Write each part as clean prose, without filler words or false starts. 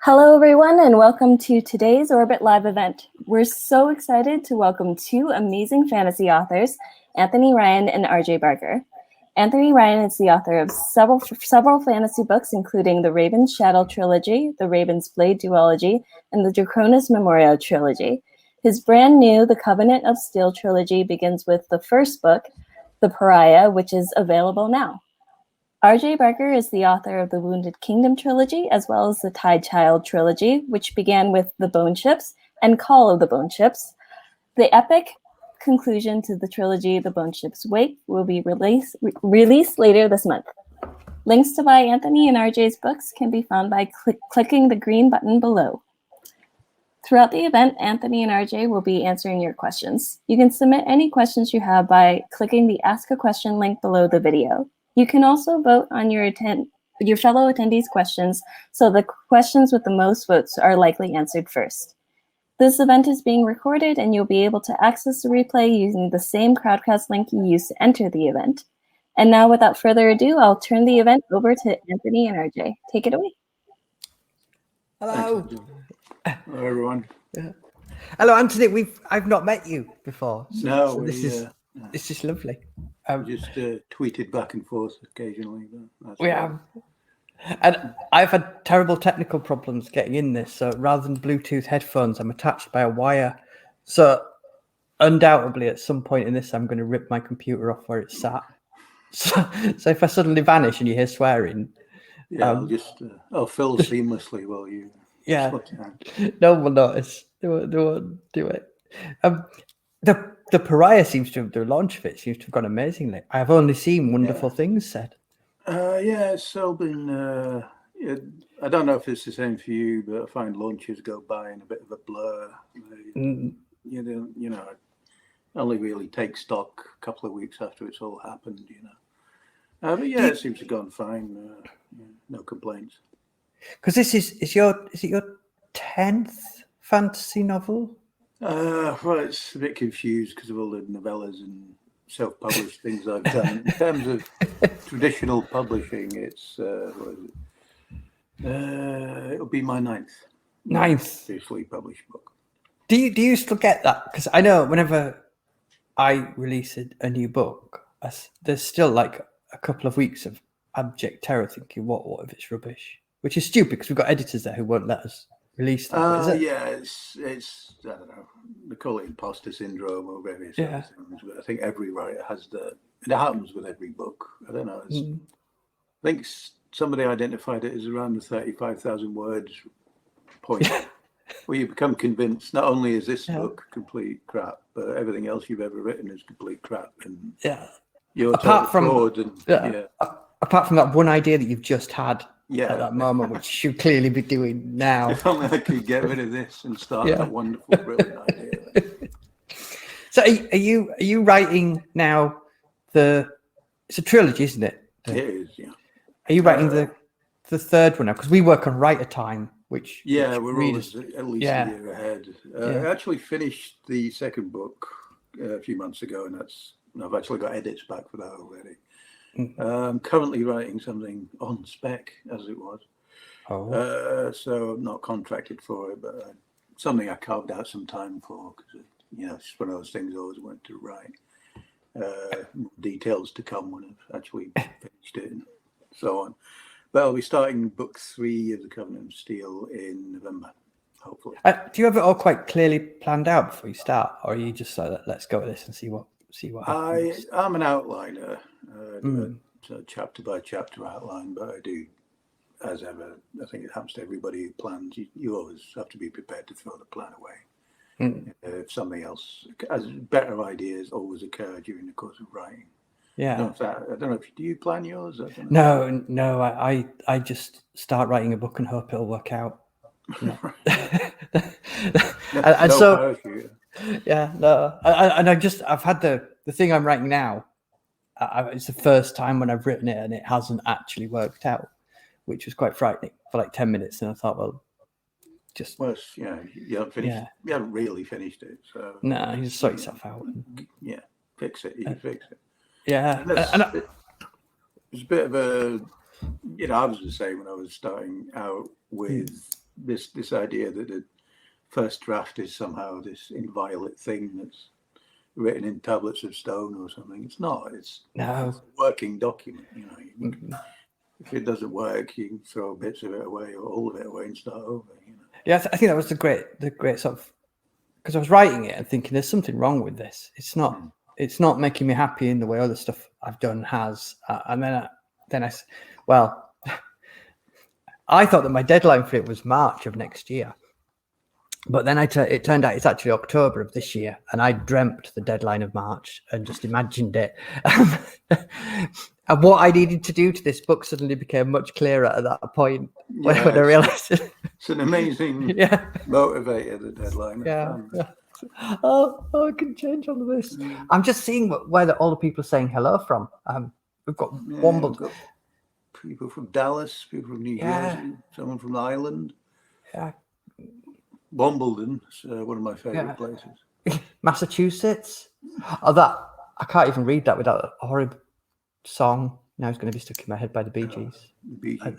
Hello, everyone, and welcome to today's Orbit Live event. We're so excited to welcome two amazing fantasy authors, Anthony Ryan and RJ Barker. Anthony Ryan is the author of several fantasy books, including the Raven's Shadow trilogy, the Raven's Blade duology, and the Draconis Memoria trilogy. His brand new The Covenant of Steel trilogy begins with the first book, The Pariah, which is available now. RJ Barker is the author of the Wounded Kingdom trilogy, as well as the Tide Child trilogy, which began with The Bone Ships and Call of the Bone Ships. The epic conclusion to the trilogy, The Bone Ships Wake, will be released later this month. Links to buy Anthony and RJ's books can be found by clicking the green button below. Throughout the event, Anthony and RJ will be answering your questions. You can submit any questions you have by clicking the Ask a Question link below the video. You can also vote on your fellow attendees' questions, so the questions with the most votes are likely answered first. This event is being recorded, and you'll be able to access the replay using the same Crowdcast link you used to enter the event. And now, without further ado, I'll turn the event over to Anthony and RJ. Take it away. Hello. Hello, everyone. Yeah. Hello, Anthony. I've not met you before. So this is lovely. Just tweeted back and forth occasionally. We have. And I've had terrible technical problems getting in this. So rather than Bluetooth headphones, I'm attached by a wire. So undoubtedly, at some point in this, I'm going to rip my computer off where it's sat. So if I suddenly vanish and you hear swearing, I'll fill seamlessly while you. Yeah, no one will notice. They won't do it. The Pariah seems to have, the launch of it seems to have gone amazingly. I've only seen wonderful things said. It's still been. I don't know if it's the same for you, but I find launches go by in a bit of a blur. Only really take stock a couple of weeks after it's all happened. But it seems to have gone fine. No complaints. Because this is it your 10th fantasy novel? Well, it's a bit confused because of all the novellas and self-published things I've done. In terms of traditional publishing, it's it'll be my ninth officially published book. Do you still get that? Because I know whenever I release a new book, there's still like a couple of weeks of abject terror, thinking, what if it's rubbish? Which is stupid because we've got editors there who won't let us release them. It's I don't know. They call it imposter syndrome or various other things. But I think every writer has it happens with every book. I don't know. I think somebody identified it as around the 35,000 words point, where you become convinced not only is this book complete crap, but everything else you've ever written is complete crap. And you're apart from that one idea that you've just had. At that moment, which you should clearly be doing now. If only I could get rid of this and start that wonderful, brilliant idea. So, are you writing now? It's a trilogy, isn't it? It is, yeah. Are you writing the third one now? Because we work on Writer Time, which we're always at least a year ahead. I actually finished the second book a few months ago, and I've actually got edits back for that already. I'm currently writing something on spec, as it was. So I'm not contracted for it, but something I carved out some time for, because it's one of those things I always wanted to write. Details to come when I've actually finished it and so on. But I'll be starting book 3 of The Covenant of Steel in November, hopefully. Do you have it all quite clearly planned out before you start, or are you just like, let's go with this and see what happens? I'm an outliner, so chapter by chapter outline, but I do, as ever, I think it happens to everybody who plans, you always have to be prepared to throw the plan away. If something else, as better ideas always occur during the course of writing. I don't know if do you plan yours? No, I just start writing a book and hope it'll work out. I've had the thing I'm writing now. It's the first time when I've written it and it hasn't actually worked out, which was quite frightening for like 10 minutes. And I thought, you haven't finished. You haven't really finished it, so no, you just sort yourself out. Fix it. You fix it. It's a bit of a, I was the same when I was starting out with this idea that the first draft is somehow this inviolate thing that's written in tablets of stone or something. It's not. It's a working document. You know, if it doesn't work, you can throw bits of it away or all of it away and start over. You know? Yeah, I think that was the great sort of, because I was writing it and thinking there's something wrong with this. It's not making me happy in the way other stuff I've done has. And then I thought that my deadline for it was March of next year. But then it turned out it's actually October of this year, and I dreamt the deadline of March and just imagined it. And what I needed to do to this book suddenly became much clearer at that point when I realised it's an amazing motivator, the deadline. Yeah. Oh, I can change all of this. I'm just seeing where all the people are saying hello from. We've got Wombled. We've got people from Dallas, people from New Jersey, someone from Ireland. Yeah. Wimbledon, one of my favourite places. Massachusetts. I can't even read that without a horrible song. Now it's going to be stuck in my head by the Bee Gees. The Bee Gees.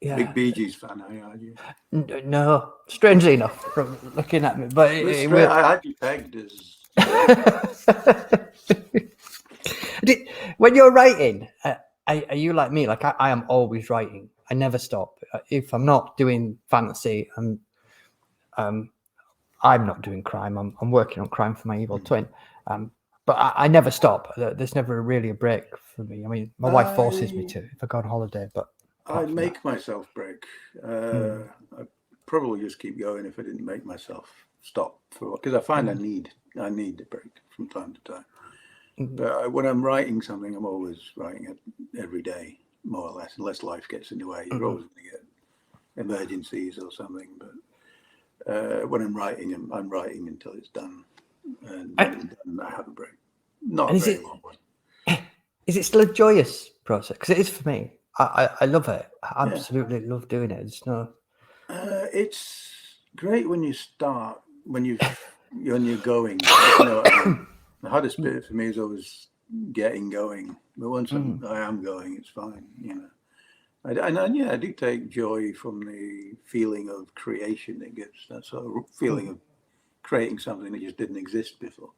Big Bee Gees fan, are you? No, strangely enough, from looking at me. But I had you pegged as. When you're writing, are you like me? Like I am always writing. I never stop. If I'm not doing fantasy, I'm not doing crime. I'm working on crime for my evil twin. But I never stop. There's never really a break for me. I mean, my wife forces me to if I go on holiday, but I make myself break. I'd probably just keep going if I didn't make myself stop because I find I need a break from time to time. But when I'm writing something, I'm always writing it every day, more or less, unless life gets in the way. You're always going to get emergencies or something. But when I'm writing until it's done. And when it's done, I have a break. Not a very long one. Is it still a joyous process? Because it is for me. I love it. I absolutely love doing it. It's great when you start, when you're going. You know what I mean? The hardest bit for me is always getting going. But once I am going, it's fine. You know, I do take joy from the feeling of creation it gives. That sort of feeling of creating something that just didn't exist before.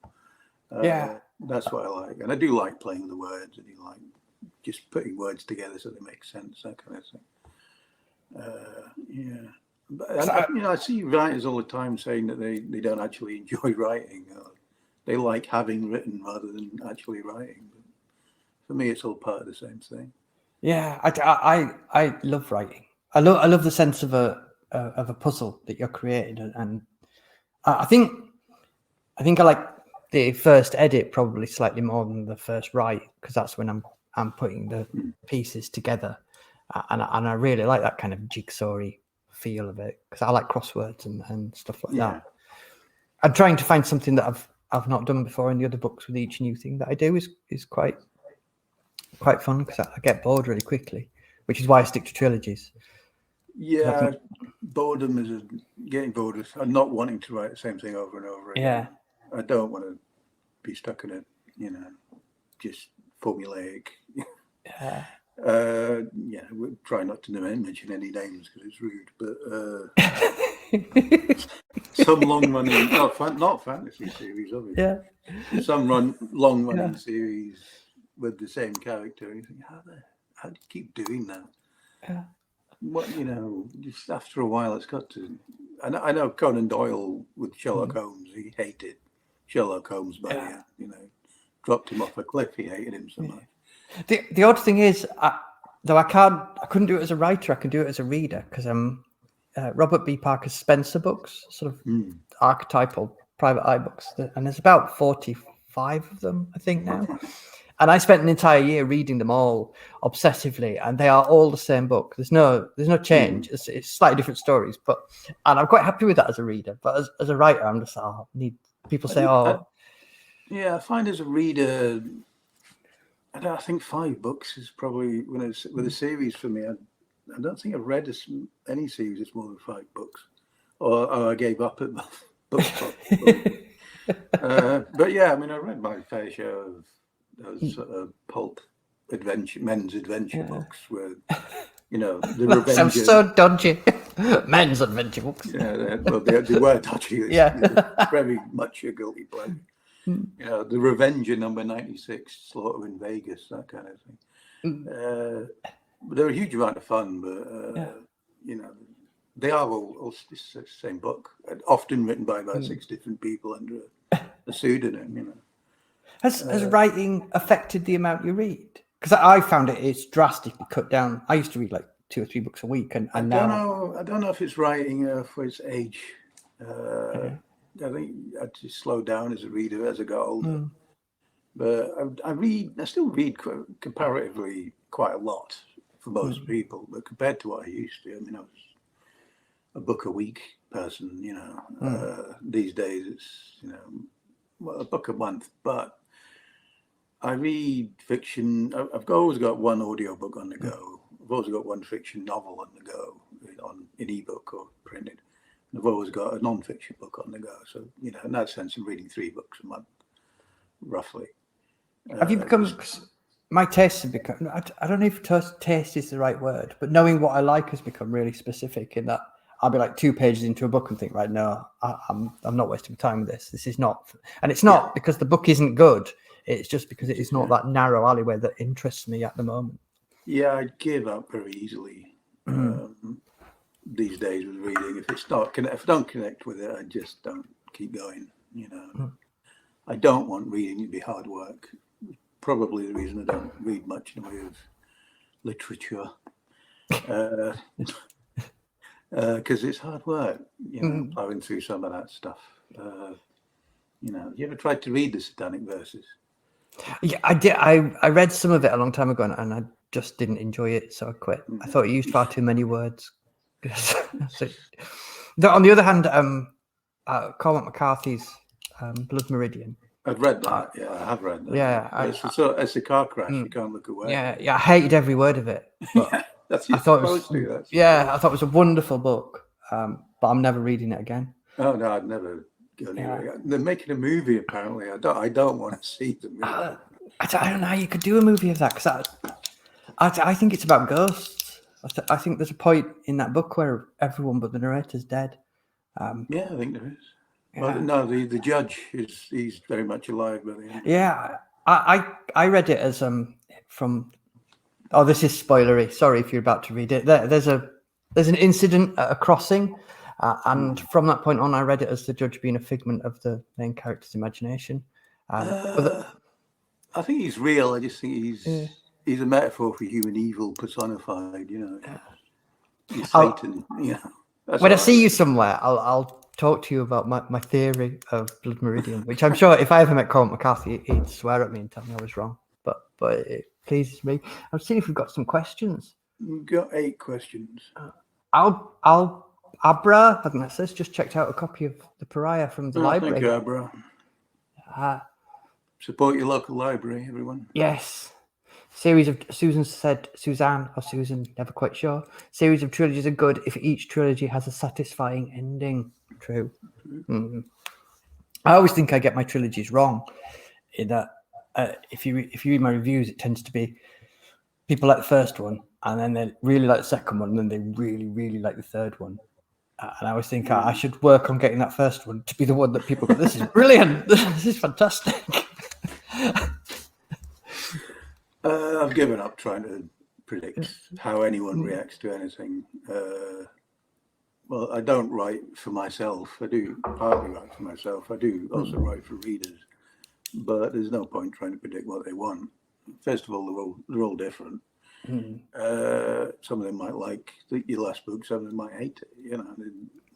That's what I like, and I do like playing with the words. I do like just putting words together so they make sense, that kind of thing. But I see writers all the time saying that they don't actually enjoy writing. They like having written rather than actually writing. But for me, it's all part of the same thing. Yeah, I love writing. I love the sense of a puzzle that you're creating, and I think I like the first edit probably slightly more than the first write, because that's when I'm putting the pieces together, and I really like that kind of jigsaw-y feel of it, because I like crosswords and stuff like that. I'm trying to find something that I've not done before in the other books with each new thing that I do is quite fun, because I get bored really quickly, which is why I stick to trilogies. Yeah, boredom is getting bored of not wanting to write the same thing over and over again. Yeah, I don't want to be stuck in it, just formulaic. We try not to mention any names because it's rude, but some long-running, not fantasy series, obviously. Yeah. Some long-running series with the same character. And you think, how do you keep doing that? Yeah. What just after a while, it's got to. I know Conan Doyle with Sherlock Holmes. He hated Sherlock Holmes by the end. Dropped him off a cliff. He hated him so much. The odd thing is, though I couldn't do it as a writer. I can do it as a reader, because Robert B. Parker's Spencer books, sort of archetypal private eye books, and there's about 45 of them, I think, now. And I spent an entire year reading them all obsessively, and they are all the same book. There's no change. It's slightly different stories, and I'm quite happy with that as a reader. But as a writer, I'm just need people say, I find as a reader, I think 5 books is probably with a series for me. I don't think I've read any series that's more than 5 books, or I gave up at book club. But I read my fair share of those pulp men's adventure books where you know, the Revenge. Sounds so dodgy. Men's adventure books. Yeah, they were dodgy. Yeah. Very much a guilty pleasure. You know, the Revenger number 96, Slaughter in Vegas, that kind of thing. They're a huge amount of fun, but you know, they are all the same book, often written by about 6 different people under a pseudonym. You know, has writing affected the amount you read? Because I found it's drastically cut down. I used to read like 2 or 3 books a week, and now I don't know if it's writing for its age. I think I just slowed down as a reader as I got older. But I still read comparatively quite a lot for most people. But compared to what I used to, I mean, I was a book a week person. You know, these days it's, you know, a book a month. But I read fiction. I've always got one audiobook on the go. I've always got one fiction novel on the go, in ebook or printed. I've always got a non-fiction book on the go. So, you know, in that sense, I'm reading 3 books a month, roughly. Have you become? My tastes have become. I don't know if taste is the right word, but knowing what I like has become really specific. In that, I'll be like 2 pages into a book and think, right, no, I'm not wasting time with this. This is not, and it's not because the book isn't good. It's just because it is not that narrow alleyway that interests me at the moment. Yeah, I give up very easily these days with reading. If I don't connect with it, I just don't keep going. You know, I don't want reading to be hard work. Probably the reason I don't read much in the way of literature, because it's hard work. You know, plowing through some of that stuff. You know, you ever tried to read the Satanic Verses? Yeah, I did. I read some of it a long time ago, and I just didn't enjoy it, so I quit. I thought it used far too many words. So, on the other hand, Cormac McCarthy's Blood Meridian. I've read that. Yeah, I have read that. Yeah, it's a car crash. You can't look away. Yeah, I hated every word of it. But that's I thought I thought it was a wonderful book. But I'm never reading it again. Oh no, I'd never go near it. They're making a movie apparently. I don't want to see the movie. I don't know how you could do a movie of that, because I think it's about ghosts. I think there's a point in that book where everyone but the narrator's dead. Yeah, I think there is. Yeah. Well, no, the judge he's very much alive by the end. Yeah, I read it as from. Oh, this is spoilery. Sorry if you're about to read it. There's an incident at a crossing, and from that point on, I read it as the judge being a figment of the main character's imagination. I think he's real. I just think he's a metaphor for human evil personified. You know, he's Satan. You know, when I see you somewhere, I'll talk to you about my theory of Blood Meridian, which I'm sure if I ever met Cormac McCarthy, he'd swear at me and tell me I was wrong. But it pleases me. I'm seeing if we've got some questions. We've got 8 questions. Abra has just checked out a copy of The Pariah from the library. Thank you, Abra. Support your local library, everyone. Yes. Series of Suzanne, never quite sure. Series of trilogies are good if each trilogy has a satisfying ending. True. Mm-hmm. I always think I get my trilogies wrong. In that, if you read my reviews, it tends to be people like the first one, and then they really like the second one, and then they really, really like the third one. And I always think I should work on getting that first one to be the one that people go, this is brilliant. This is fantastic. I've given up trying to predict how anyone reacts to anything. Well, I don't write for myself. I do partly write for myself. I do also write for readers. But there's no point trying to predict what they want. First of all, they're all different. Some of them might like your last book. Some of them might hate it. You know,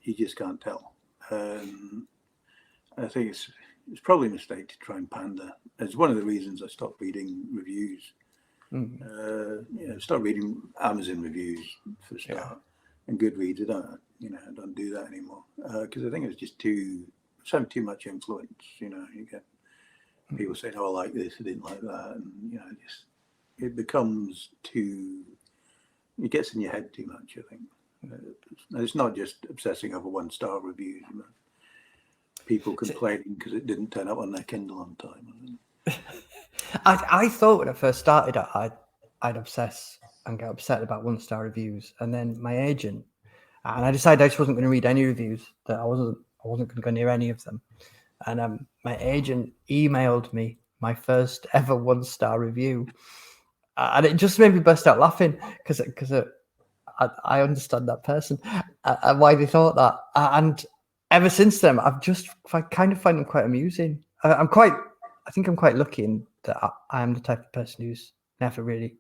you just can't tell. I think it's probably a mistake to try and pander. It's one of the reasons I stopped reading reviews. Start reading Amazon reviews for a start, and Goodreads. I don't do that anymore because I think it's just too much influence. You know, you get people saying, "Oh, I like this, I didn't like that," and it becomes too. It gets in your head too much. I think it's not just obsessing over 1-star reviews. You know? People complaining because it didn't turn up on their Kindle on time. I thought when I first started, I'd obsess and get upset about 1-star reviews. And then my agent, and I decided I just wasn't going to read any reviews, that I wasn't going to go near any of them. And my agent emailed me my first ever 1-star review. And it just made me burst out laughing because I understand that person and why they thought that. And ever since then, I kind of find them quite amusing. I think I'm quite lucky in that I am the type of person who's never really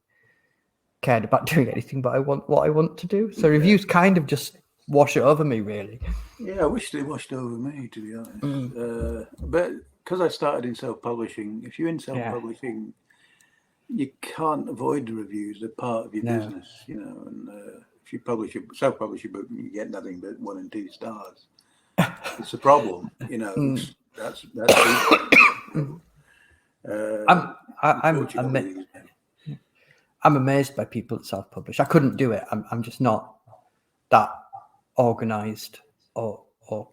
cared about doing anything, but I want what I want to do. So reviews kind of just wash it over me, really. Yeah, I wish they washed over me, to be honest. But because I started in self-publishing, if you're in self-publishing, you can't avoid the reviews. They're part of your business, and if you self-publish a book and you get nothing but 1 and 2 stars, it's a problem, that's I'm amazed by people that self-publish. I couldn't do it. I'm just not that organized or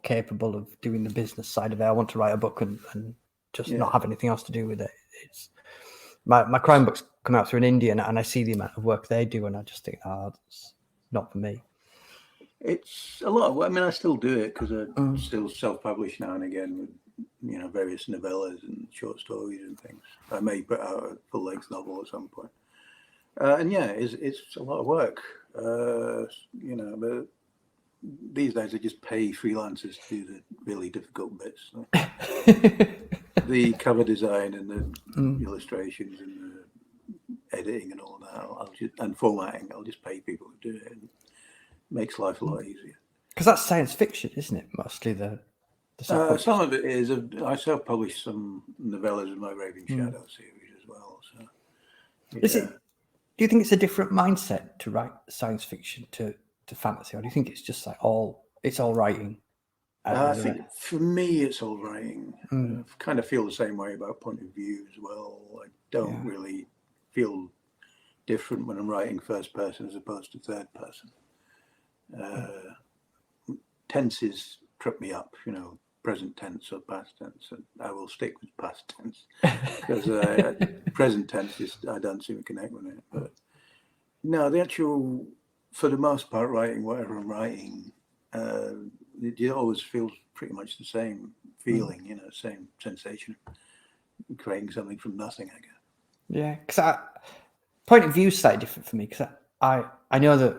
capable of doing the business side of it. I want to write a book and just not have anything else to do with it. It's my crime books come out through an Indian, and I see the amount of work they do, and I just think, that's not for me. It's a lot. I still do it because I still self-publish now and again with, various novellas and short stories and things. I may put out a full-length novel at some point. It's a lot of work. But these days I just pay freelancers to do the really difficult bits. The cover design and the illustrations and the editing and all that, and formatting. I'll just pay people to do it. And it makes life a lot easier. Because that's science fiction, isn't it? Mostly the some of it is. I self-published some novellas in my Raven Shadow series as well. So, is it? Do you think it's a different mindset to write science fiction to fantasy, or do you think it's just like it's all writing? I think for me, it's all writing. I kind of feel the same way about point of view as well. I don't really feel different when I'm writing first person as opposed to third person. Tenses trip me up, present tense or past tense. And I will stick with past tense because present tense, I don't seem to connect with it. But no, the actual, for the most part, writing whatever I'm writing, it always feels pretty much the same feeling, same sensation, creating something from nothing, I guess. Yeah, because point of view is slightly different for me, because I know that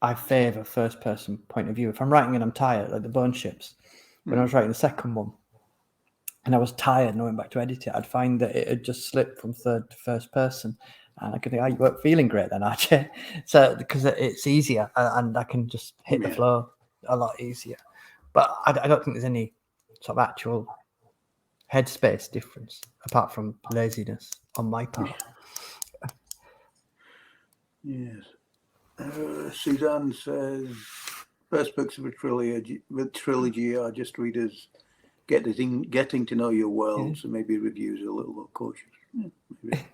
I favour first person point of view. If I'm writing and I'm tired, like the Bone Ships, when I was writing the second one, and I was tired and I went back to edit it, I'd find that it had just slipped from third to first person. And I could think, you weren't feeling great then, aren't you? So, because it's easier and I can just hit the flow a lot easier. But I don't think there's any sort of actual headspace difference apart from laziness on my part. Yes. Suzanne says, first books of a trilogy are just readers getting to know your world, so maybe reviews are a little more cautious. Maybe.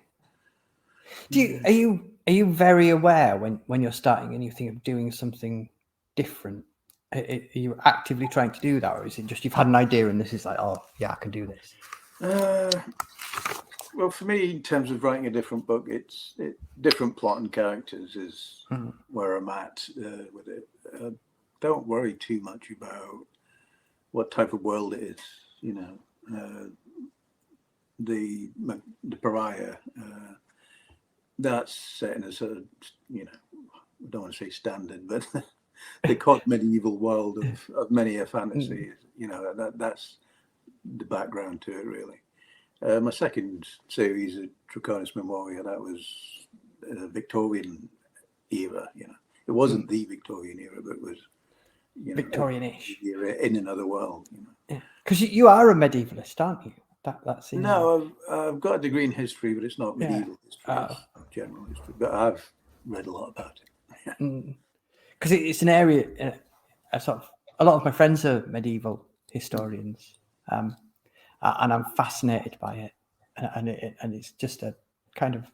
Are you very aware when you're starting and you think of doing something different? Are you actively trying to do that, or is it just you've had an idea and this is like, I can do this? Well, for me, in terms of writing a different book, it's different plot and characters is where I'm at with it. Don't worry too much about what type of world it is. The Pariah, that's set in a sort of, I don't want to say standard, but the cod medieval world of many a fantasy. That's the background to it, really. My second series, Draconis Memoria, that was Victorian era. It wasn't the Victorian era, but it was Victorian-ish era in another world. Because you are a medievalist, aren't you? That's no, I've got a degree in history, but it's not medieval history. It's general history. But I've read a lot about it. Because it's an area. A lot of my friends are medieval historians. And I'm fascinated by it, and it's just a kind of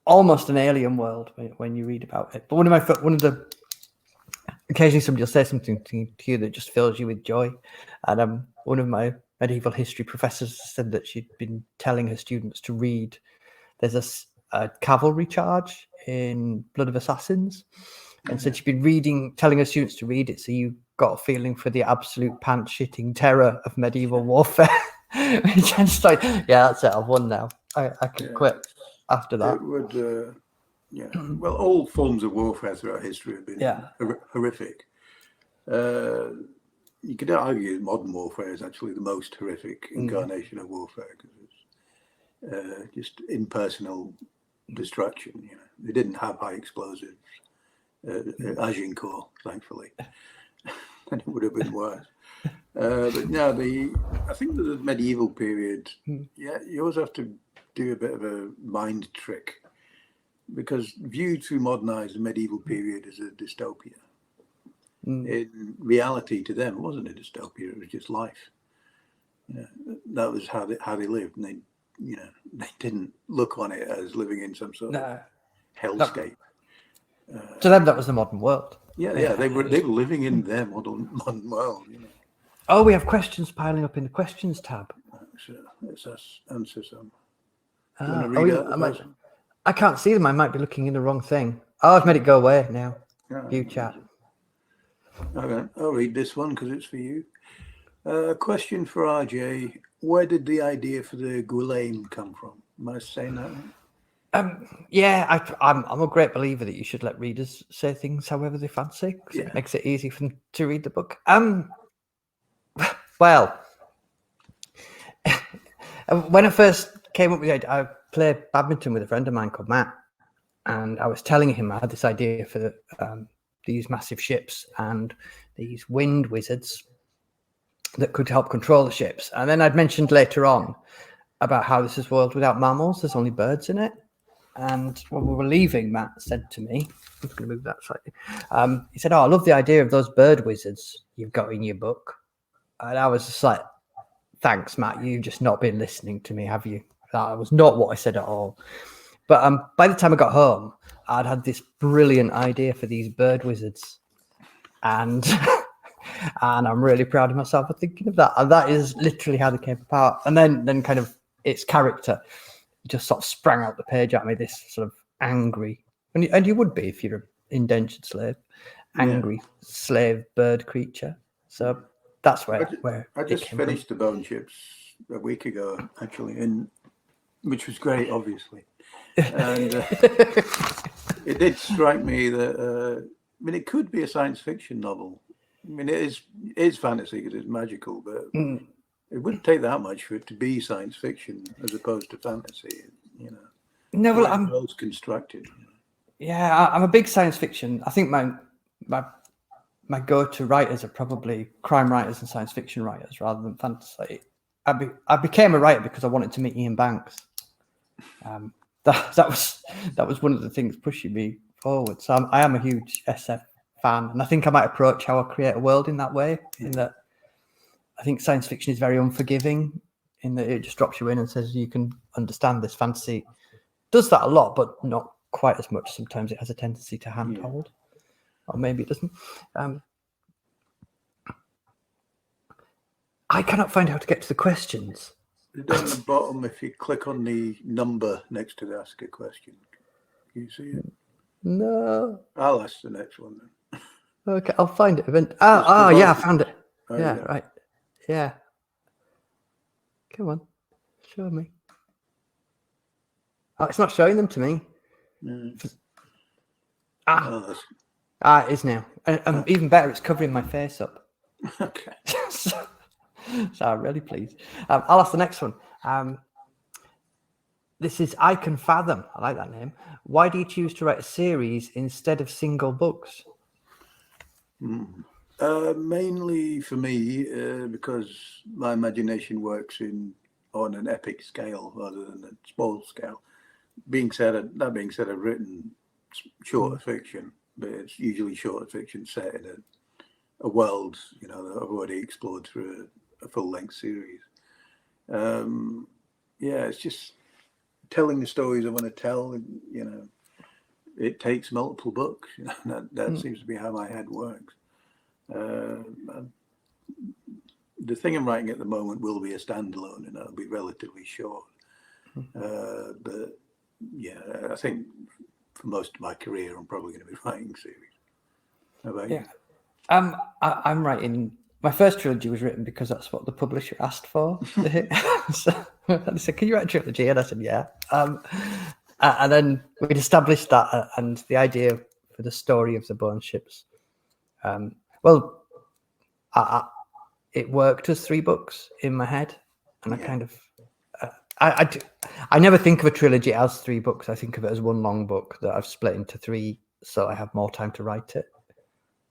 almost an alien world when you read about it. But one of the occasionally somebody will say something to you that just fills you with joy, and one of my medieval history professors said that she'd been telling her students to read. There's a cavalry charge in Blood of Assassins, and said she'd been telling her students to read it, so you got a feeling for the absolute pants-shitting terror of medieval warfare. Which I'm just like, yeah, that's it. I've won now. I can quit after that. It would, well, all forms of warfare throughout history have been horrific. You could argue modern warfare is actually the most horrific incarnation of warfare, because it's just impersonal destruction. You know, they didn't have high explosives at Agincourt, thankfully, and it would have been worse. But no, I think that the medieval period, you always have to do a bit of a mind trick, because viewed through modern eyes, the medieval period is a dystopia. In reality, to them, it wasn't a dystopia; it was just life. That was how they lived, and they didn't look on it as living in some sort of hellscape. To them, that was the modern world. Yeah, they were living in their modern world. You know. Oh, we have questions piling up in the questions tab. Let's answer some. I can't see them. I might be looking in the wrong thing. Oh, I've made it go away now. View chat. Okay, I'll read this one because it's for you. Question for RJ: where did the idea for the Gulaim come from? Am I saying that right? I'm a great believer that you should let readers say things however they fancy, because it makes it easy for them to read the book. Well, when I first came up with it, I played badminton with a friend of mine called Matt, and I was telling him I had this idea for these massive ships and these wind wizards that could help control the ships. And then I'd mentioned later on about how this is a world without mammals, there's only birds in it. And when we were leaving, Matt said to me, I'm just going to move that slightly. He said, I love the idea of those bird wizards you've got in your book. And I was just like, thanks, Matt. You've just not been listening to me, have you? That was not what I said at all. But by the time I got home, I'd had this brilliant idea for these bird wizards. And and I'm really proud of myself for thinking of that. And that is literally how they came apart. And then kind of its character just sort of sprang out the page at me, this sort of angry, and you would be if you're an indentured slave, angry slave bird creature. So that's where I just finished the Bone Ships a week ago, actually, which was great, obviously. And it did strike me that it could be a science fiction novel. I mean, it is fantasy because it's magical, but it wouldn't take that much for it to be science fiction as opposed to fantasy. You know, no, well, I'm well constructed. Yeah, I'm a big science fiction. I think my go-to writers are probably crime writers and science fiction writers rather than fantasy. I became a writer because I wanted to meet Ian Banks. That was one of the things pushing me forward. So I am a huge SF fan, and I think I might approach how I create a world in that way. In that, I think science fiction is very unforgiving, in that it just drops you in and says you can understand this. Fantasy does that a lot, but not quite as much. Sometimes it has a tendency to handhold, or maybe it doesn't. I cannot find how to get to the questions. Down the bottom, if you click on the number next to the ask a question, can you see it? No. I'll ask the next one then. Okay, I'll find it. I found it. Right. Yeah. Come on, show me. Oh, it's not showing them to me. It is now. And even better, it's covering my face up. Okay. So I'm really pleased. I'll ask the next one. This is I Can Fathom. I like that name. Why do you choose to write a series instead of single books? Mainly for me, because my imagination works on an epic scale rather than a small scale. That being said, I've written shorter fiction, but it's usually shorter fiction set in a world, that I've already explored through a full-length series. It's just telling the stories I want to tell. It takes multiple books. That seems to be how my head works. The thing I'm writing at the moment will be a standalone, and it'll be relatively short. But I think for most of my career, I'm probably going to be writing series. How about you? I'm writing. My first trilogy was written because that's what the publisher asked for. So they said, "Can you write a trilogy?" And I said, "Yeah." And then we'd established that, and the idea for the story of the Bone Ships. It worked as 3 books in my head, and I kind of. I never think of a trilogy as 3 books. I think of it as one long book that I've split into 3, so I have more time to write it.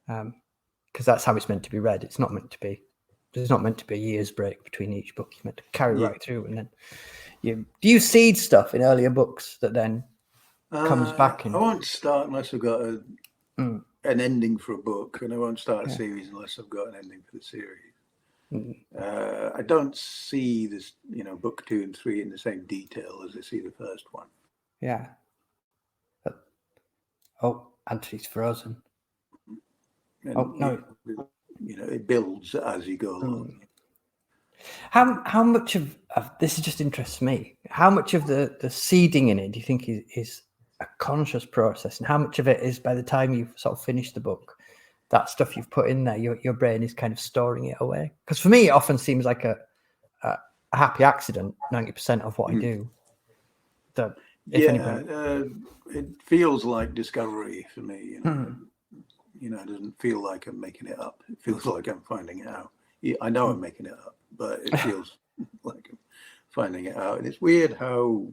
Because that's how it's meant to be read. It's not meant to be. There's not meant to be a year's break between each book. You're meant to carry right through, and then do you seed stuff in earlier books that then comes back in? I won't start unless I've got an ending for a book, and I won't start a series unless I've got an ending for the series. I don't see this, book 2 and 3 in the same detail as I see the first one. Yeah. Anthony's frozen. And, no. It builds as you go along. How much of this just interests me? How much of the seeding in it do you think is a conscious process, and how much of it is by the time you've sort of finished the book, that stuff you've put in there, your brain is kind of storing it away? Because for me, it often seems like a happy accident. 90% of what I do. It feels like discovery for me. It doesn't feel like I'm making it up. It feels like I'm finding it out. I know I'm making it up, but it feels like I'm finding it out. And it's weird how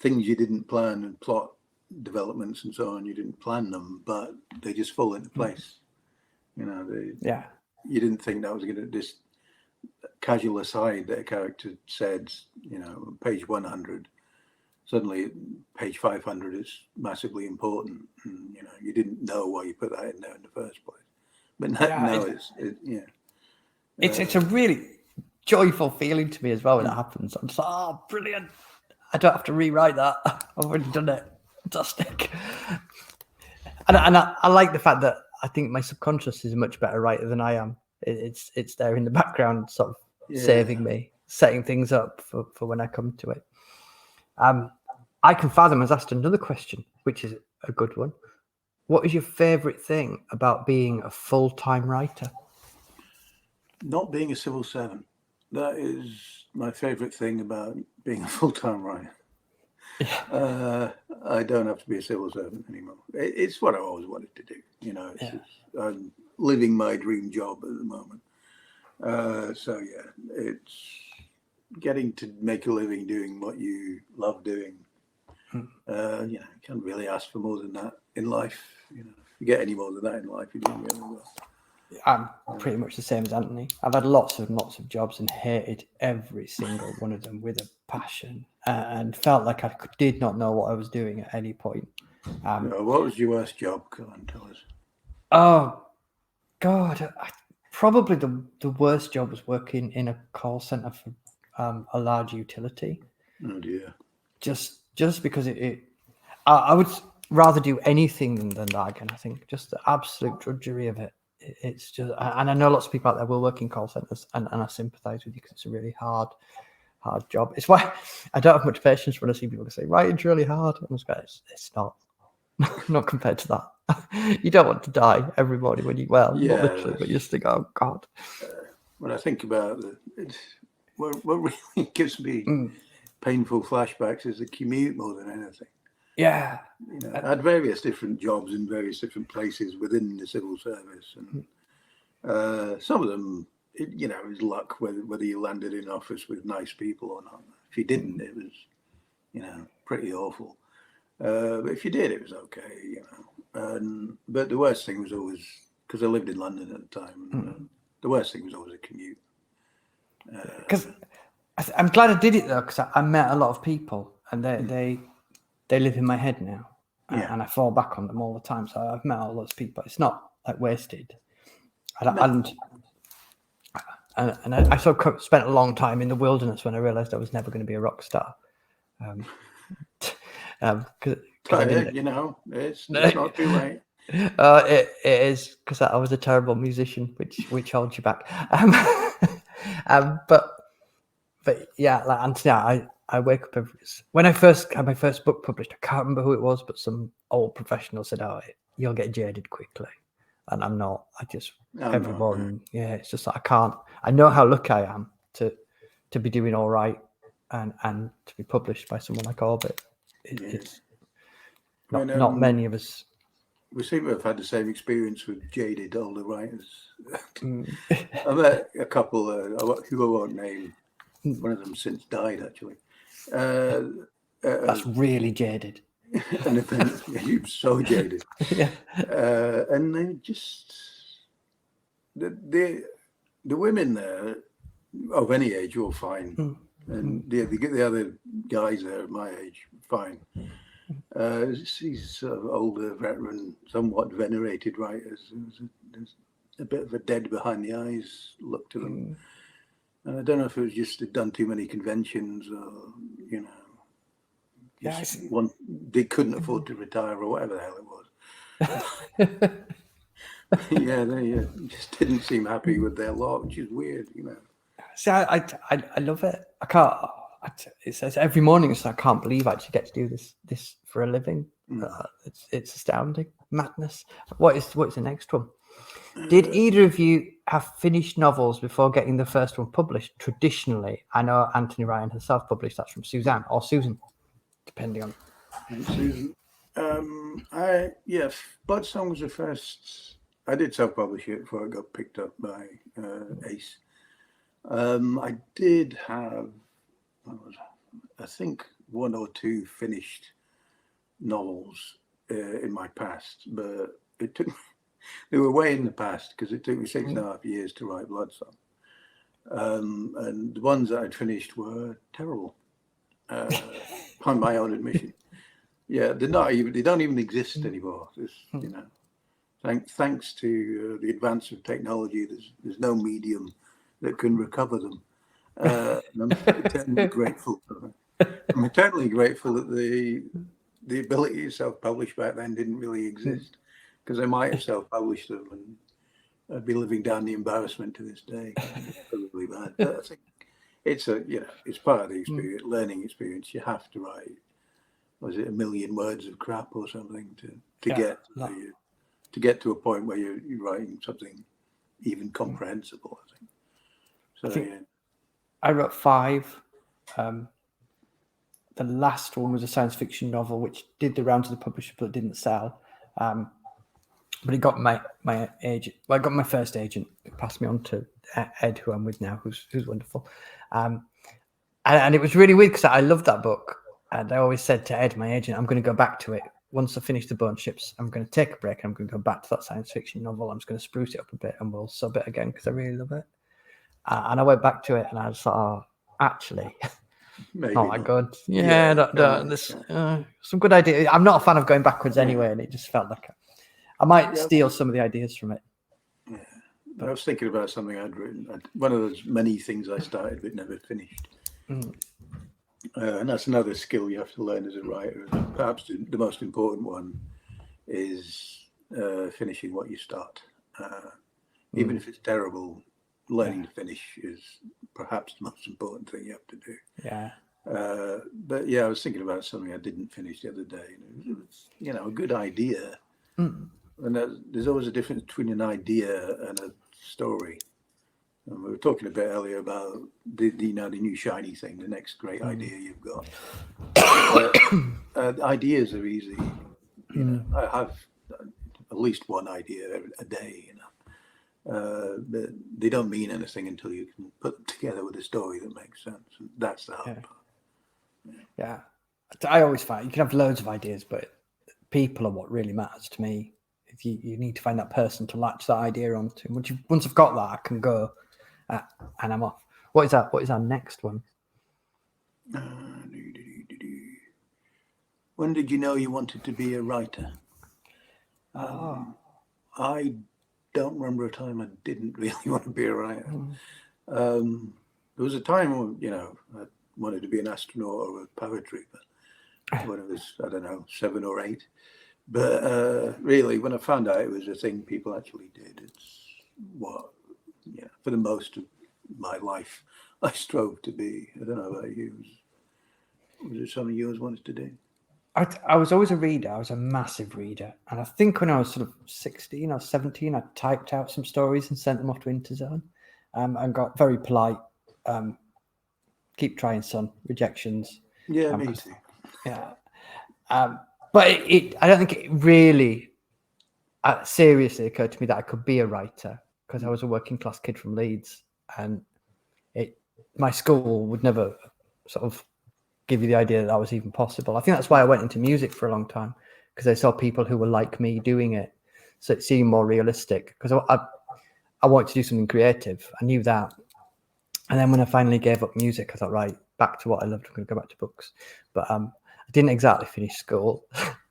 things you didn't plan and plot developments and so on, you didn't plan them, but they just fall into place. You didn't think that was going to, this casual aside that a character said, page 100, suddenly page 500 is massively important. And, you didn't know why you put that in there in the first place. But now it's a really joyful feeling to me as well when it happens. I'm just like, oh, brilliant. I don't have to rewrite that. I've already done it. Fantastic. And I like the fact that I think my subconscious is a much better writer than I am. It's there in the background, sort of saving me, setting things up for when I come to it. I Can Fathom has asked another question, which is a good one. What is your favourite thing about being a full-time writer? Not being a civil servant. That is my favourite thing about being a full-time writer. I don't have to be a civil servant anymore. It's what I always wanted to do. I'm living my dream job at the moment. It's getting to make a living doing what you love doing. You can't really ask for more than that in life. If you get any more than that in life, you're doing really well. I'm pretty much the same as Anthony. I've had lots of jobs and hated every single one of them with a passion, and felt like I did not know what I was doing at any point. What was your worst job? Come on, tell us. Oh, God. Probably the worst job was working in a call centre for a large utility. Oh, dear. Just because I would rather do anything than that again. I think just the absolute drudgery of it. It's just, and I know lots of people out there will work in call centres, and I sympathise with you because it's a really hard job. It's why I don't have much patience when I see people say, writing's really hard. I'm just going, it's not. Not compared to that. You don't want to die every morning when you, literally, but you just think, oh, God. When I think about it, what really gives me painful flashbacks is the commute more than anything. Yeah. I had various different jobs in various different places within the civil service. And some of them, it was luck whether you landed in office with nice people or not. If you didn't, it was, pretty awful. But if you did, it was okay, But the worst thing was always, because I lived in London at the time, the worst thing was always a commute. Because I'm glad I did it though, because I met a lot of people, and they live in my head now, and I fall back on them all the time. So I've met all those people. It's not like wasted, and I sort of spent a long time in the wilderness when I realised I was never going to be a rock star. It's not too late. It is, because I was a terrible musician, which holds you back. But yeah, like Anthony, I wake up when I first had my first book published. I can't remember who it was, but some old professional said, "Oh, you'll get jaded quickly," and I'm not. I just every morning, it's just like I can't. I know how lucky I am to be doing all right, and to be published by someone like Orbit. It's not many of us. We seem to have had the same experience with jaded older writers. I met a couple who I won't name. One of them since died, actually. That's really jaded. And then he was so jaded. Yeah. And they just the women there of any age were fine, and the other guys there at my age fine. These sort of older, veteran, somewhat venerated writers. There's a bit of a dead behind the eyes look to them. And I don't know if it was just they'd done too many conventions or, they couldn't afford to retire or whatever the hell it was. They just didn't seem happy with their lot, which is weird, See, I love it. I can't. It says every morning, I can't believe I actually get to do this for a living. It's astounding, madness. What is the next one? Did either of you have finished novels before getting the first one published? Traditionally, I know Anthony Ryan has self-published. That's from Suzanne or Susan, depending on. And Susan, Bloodsong was the first. I did self-publish it before it got picked up by Ace. I did have, I think, one or two finished novels in my past, but it took. They were way in the past because it took me 6.5 years to write Bloodsong, and the ones that I'd finished were terrible, on my own admission. Yeah, they don't even exist anymore. Thanks to the advance of technology, there's no medium that can recover them. And I'm eternally grateful for them. I'm eternally grateful that the ability to self-publish back then didn't really exist, because I might have self-published them and I'd be living down the embarrassment to this day. It's probably bad. But I think it's part of the experience, learning experience. You have to write, was it 1 million words of crap or something to get to a point where you're writing something even comprehensible, I think. So I wrote 5. The last one was a science fiction novel, which did the round to the publisher, but didn't sell. But it got my agent. Well, I got my first agent. It passed me on to Ed, who I'm with now, who's wonderful. And it was really weird because I loved that book. And I always said to Ed, my agent, I'm going to go back to it. Once I finish The Bone Ships, I'm going to take a break and I'm going to go back to that science fiction novel. I'm just going to spruce it up a bit and we'll sub it again because I really love it. And I went back to it and I just thought, actually, maybe oh my God. There's some good ideas. I'm not a fan of going backwards anyway, and it just felt like I might steal some of the ideas from it. Yeah. But I was thinking about something I'd written. One of those many things I started but never finished. And that's another skill you have to learn as a writer. Perhaps the most important one is finishing what you start. Even if it's terrible, learning to finish is perhaps the most important thing you have to do. Yeah. But I was thinking about something I didn't finish the other day. It was, a good idea. And there's always a difference between an idea and a story. And we were talking a bit earlier about the new shiny thing, the next great idea you've got. Ideas are easy. I have at least one idea a day, but they don't mean anything until you can put them together with a story that makes sense. And that's the hard part. Yeah. I always find you can have loads of ideas, but people are what really matters to me. If you need to find that person to latch that idea onto. Once I've got that, I can go and I'm off. What is that? What is our next one? When did you know you wanted to be a writer? I don't remember a time I didn't really want to be a writer. There was a time when, I wanted to be an astronaut or with poetry, but when I was, 7 or 8. But really, when I found out it was a thing people actually did, it's what, for the most of my life, I strove to be. I don't know about you. Was it something you always wanted to do? I was always a reader. I was a massive reader. And I think when I was sort of 16 or 17, I typed out some stories and sent them off to Interzone, and got very polite. Keep trying, son. Rejections. Yeah, me too. Yeah. But I don't think it really seriously occurred to me that I could be a writer, because I was a working class kid from Leeds, and my school would never sort of give you the idea that was even possible. I think that's why I went into music for a long time, because I saw people who were like me doing it, so it seemed more realistic. Because I wanted to do something creative. I knew that, and then when I finally gave up music, I thought, right, back to what I loved. I'm going to go back to books, but I didn't exactly finish school,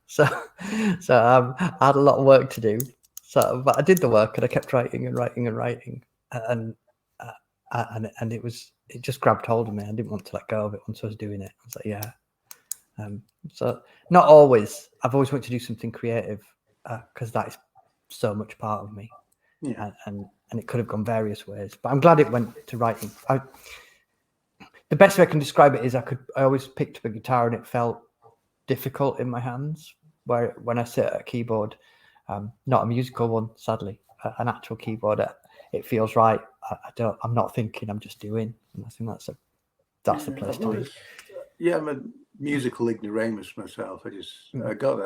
so I had a lot of work to do. So, but I did the work, and I kept writing and writing and writing, and it just grabbed hold of me. I didn't want to let go of it once I was doing it. I was like, yeah. So not always. I've always wanted to do something creative, because that is so much part of me. Yeah. And it could have gone various ways. But I'm glad it went to writing. The best way I can describe it is I always picked up a guitar and it felt difficult in my hands. Where when I sit at a keyboard, not a musical one, sadly, an actual keyboard, it feels right. I'm not thinking, I'm just doing. And I think that's the place to be. Yeah, I'm a musical ignoramus myself. I got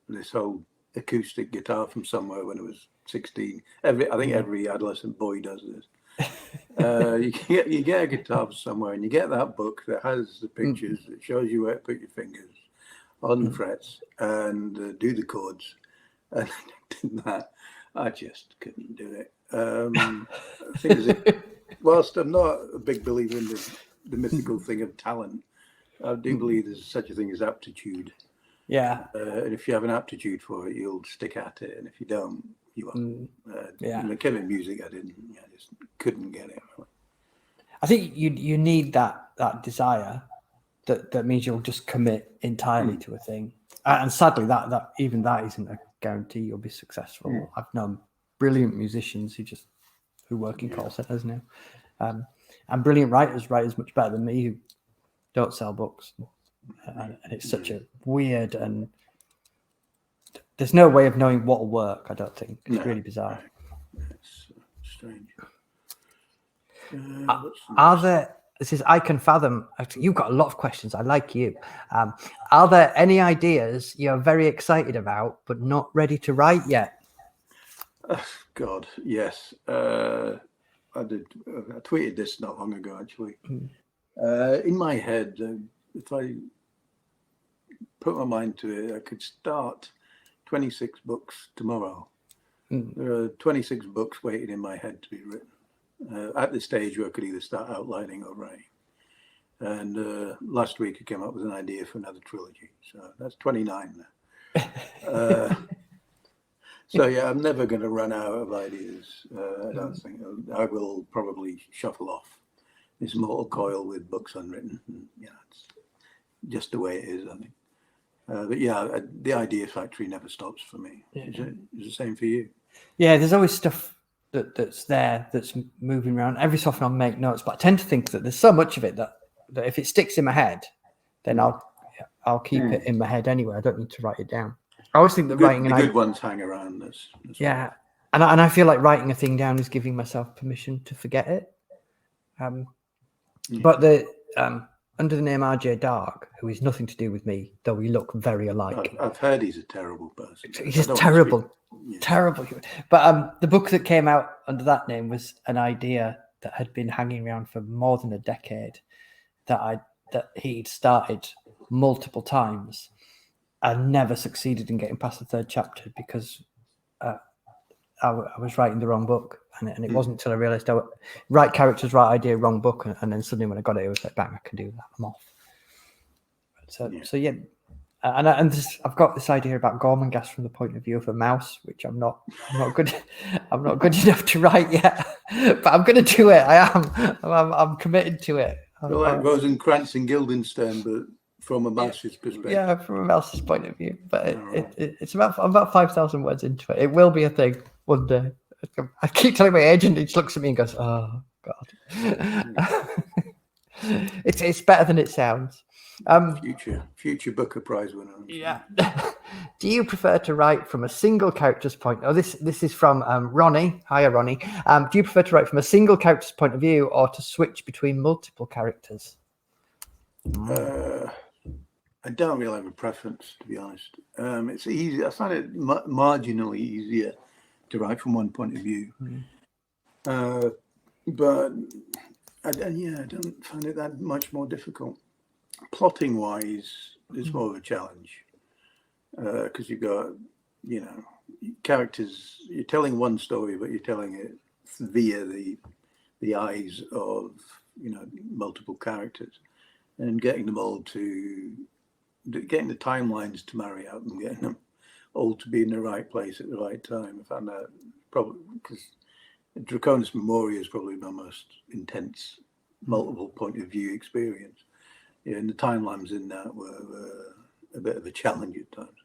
this old acoustic guitar from somewhere when I was 16. I think every adolescent boy does this. You get a guitar from somewhere, and you get that book that has the pictures that shows you where to put your fingers on the frets and do the chords. And I did that. I just couldn't do it. Whilst I'm not a big believer in the mythical thing of talent, I do believe there's such a thing as aptitude. Yeah. And if you have an aptitude for it, you'll stick at it. And if you don't, you won't. In music, I just couldn't get it. I think you need that desire that means you'll just commit entirely to a thing. And sadly, that even that isn't a guarantee you'll be successful. I've known brilliant musicians who work in call centers now, and brilliant writers write as much better than me who don't sell books. And it's such a weird, and there's no way of knowing what will work. I don't think it's really bizarre. It's strange. Are there? This is I Can Fathom. You've got a lot of questions. I like you. Are there any ideas you're very excited about but not ready to write yet? God, yes. I tweeted this not long ago, actually. In my head, if I put my mind to it, I could start 26 books tomorrow. There are 26 books waiting in my head to be written. At the stage where I could either start outlining or writing. And last week I came up with an idea for another trilogy. So that's 29 now. So yeah, I'm never going to run out of ideas. I don't think. I will probably shuffle off this mortal coil with books unwritten. And, it's just the way it is, I think. But yeah, the idea factory never stops for me. Is it the same for you? Yeah, there's always stuff that's there, that's moving around. Every so often I'll make notes, but I tend to think that there's so much of it that if it sticks in my head, then I'll keep it in my head anyway. I don't need to write it down. I always think that writing the good ones hang around. That's yeah, and I feel like writing a thing down is giving myself permission to forget it. But under the name RJ Dark, who is nothing to do with me, though we look very alike. I've heard he's a terrible person. He's terrible. Terrible. But the book that came out under that name was an idea that had been hanging around for more than a decade, that he'd started multiple times and never succeeded in getting past the third chapter because I was writing the wrong book, and it wasn't until I realized right characters, right idea, wrong book, and then suddenly when I got it, it was like, bang, I can do that. I'm off. So yeah. And I've got this idea about Gormenghast from the point of view of a mouse, which I'm not good enough to write yet, but I'm going to do it. I'm committed to it. Like Rosencrantz and Guildenstern, but from a mouse's perspective. Yeah, from a mouse's point of view. But it's I'm about 5,000 words into it. It will be a thing one day. I keep telling my agent, he just looks at me and goes, "Oh God." It's better than it sounds. Future Booker Prize winner. Yeah. Do you prefer to write from a single character's point? Oh, this is from Ronnie. Hiya, Ronnie. Do you prefer to write from a single character's point of view or to switch between multiple characters? I don't really have a preference, to be honest. It's easy. I find it marginally easier to write from one point of view. But I don't find it that much more difficult. Plotting wise, it's more of a challenge because you've got, characters. You're telling one story, but you're telling it via the eyes of multiple characters, and getting them all getting the timelines to marry up and getting them all to be in the right place at the right time. I found that probably because Draconis Memoria is probably my most intense multiple point of view experience. And the timelines in that were a bit of a challenge at times.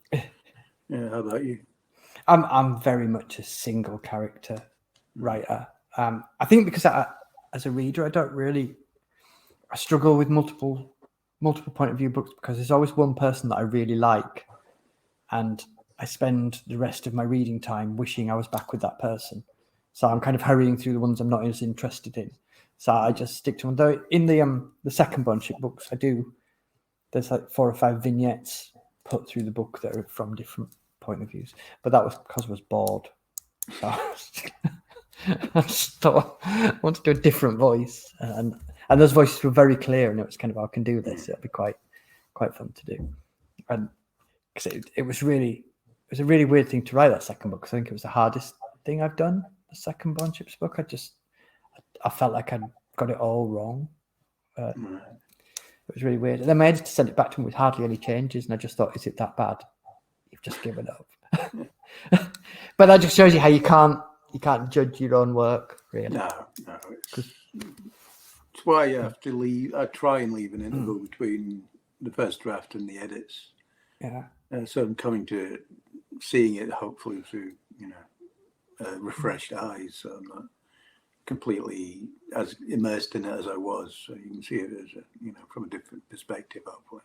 Yeah, how about you? I'm very much a single character writer. I think because as a reader, I struggle with multiple point of view books because there's always one person that I really like, and I spend the rest of my reading time wishing I was back with that person. So I'm kind of hurrying through the ones I'm not as interested in. So I just stick to one. Though in the second bunch of books, there's like 4 or 5 vignettes put through the book that are from different point of views. But that was because I was bored. So I just thought I want to do a different voice, and those voices were very clear, and it was kind of, I can do this. It'll be quite fun to do. And because it was a really weird thing to write that second book. Because I think it was the hardest thing I've done. The second Bond-Ships book, I felt like I'd got it all wrong. It was really weird. And then my editor sent it back to me with hardly any changes, and I just thought, is it that bad? You've just given up. But that just shows you how you can't judge your own work, really. No. It's why you have to leave. I try and leave an interval between the first draft and the edits. Yeah. So I'm coming to seeing it hopefully through, refreshed eyes. So I'm not completely as immersed in it as I was. So you can see it as from a different perspective, hopefully.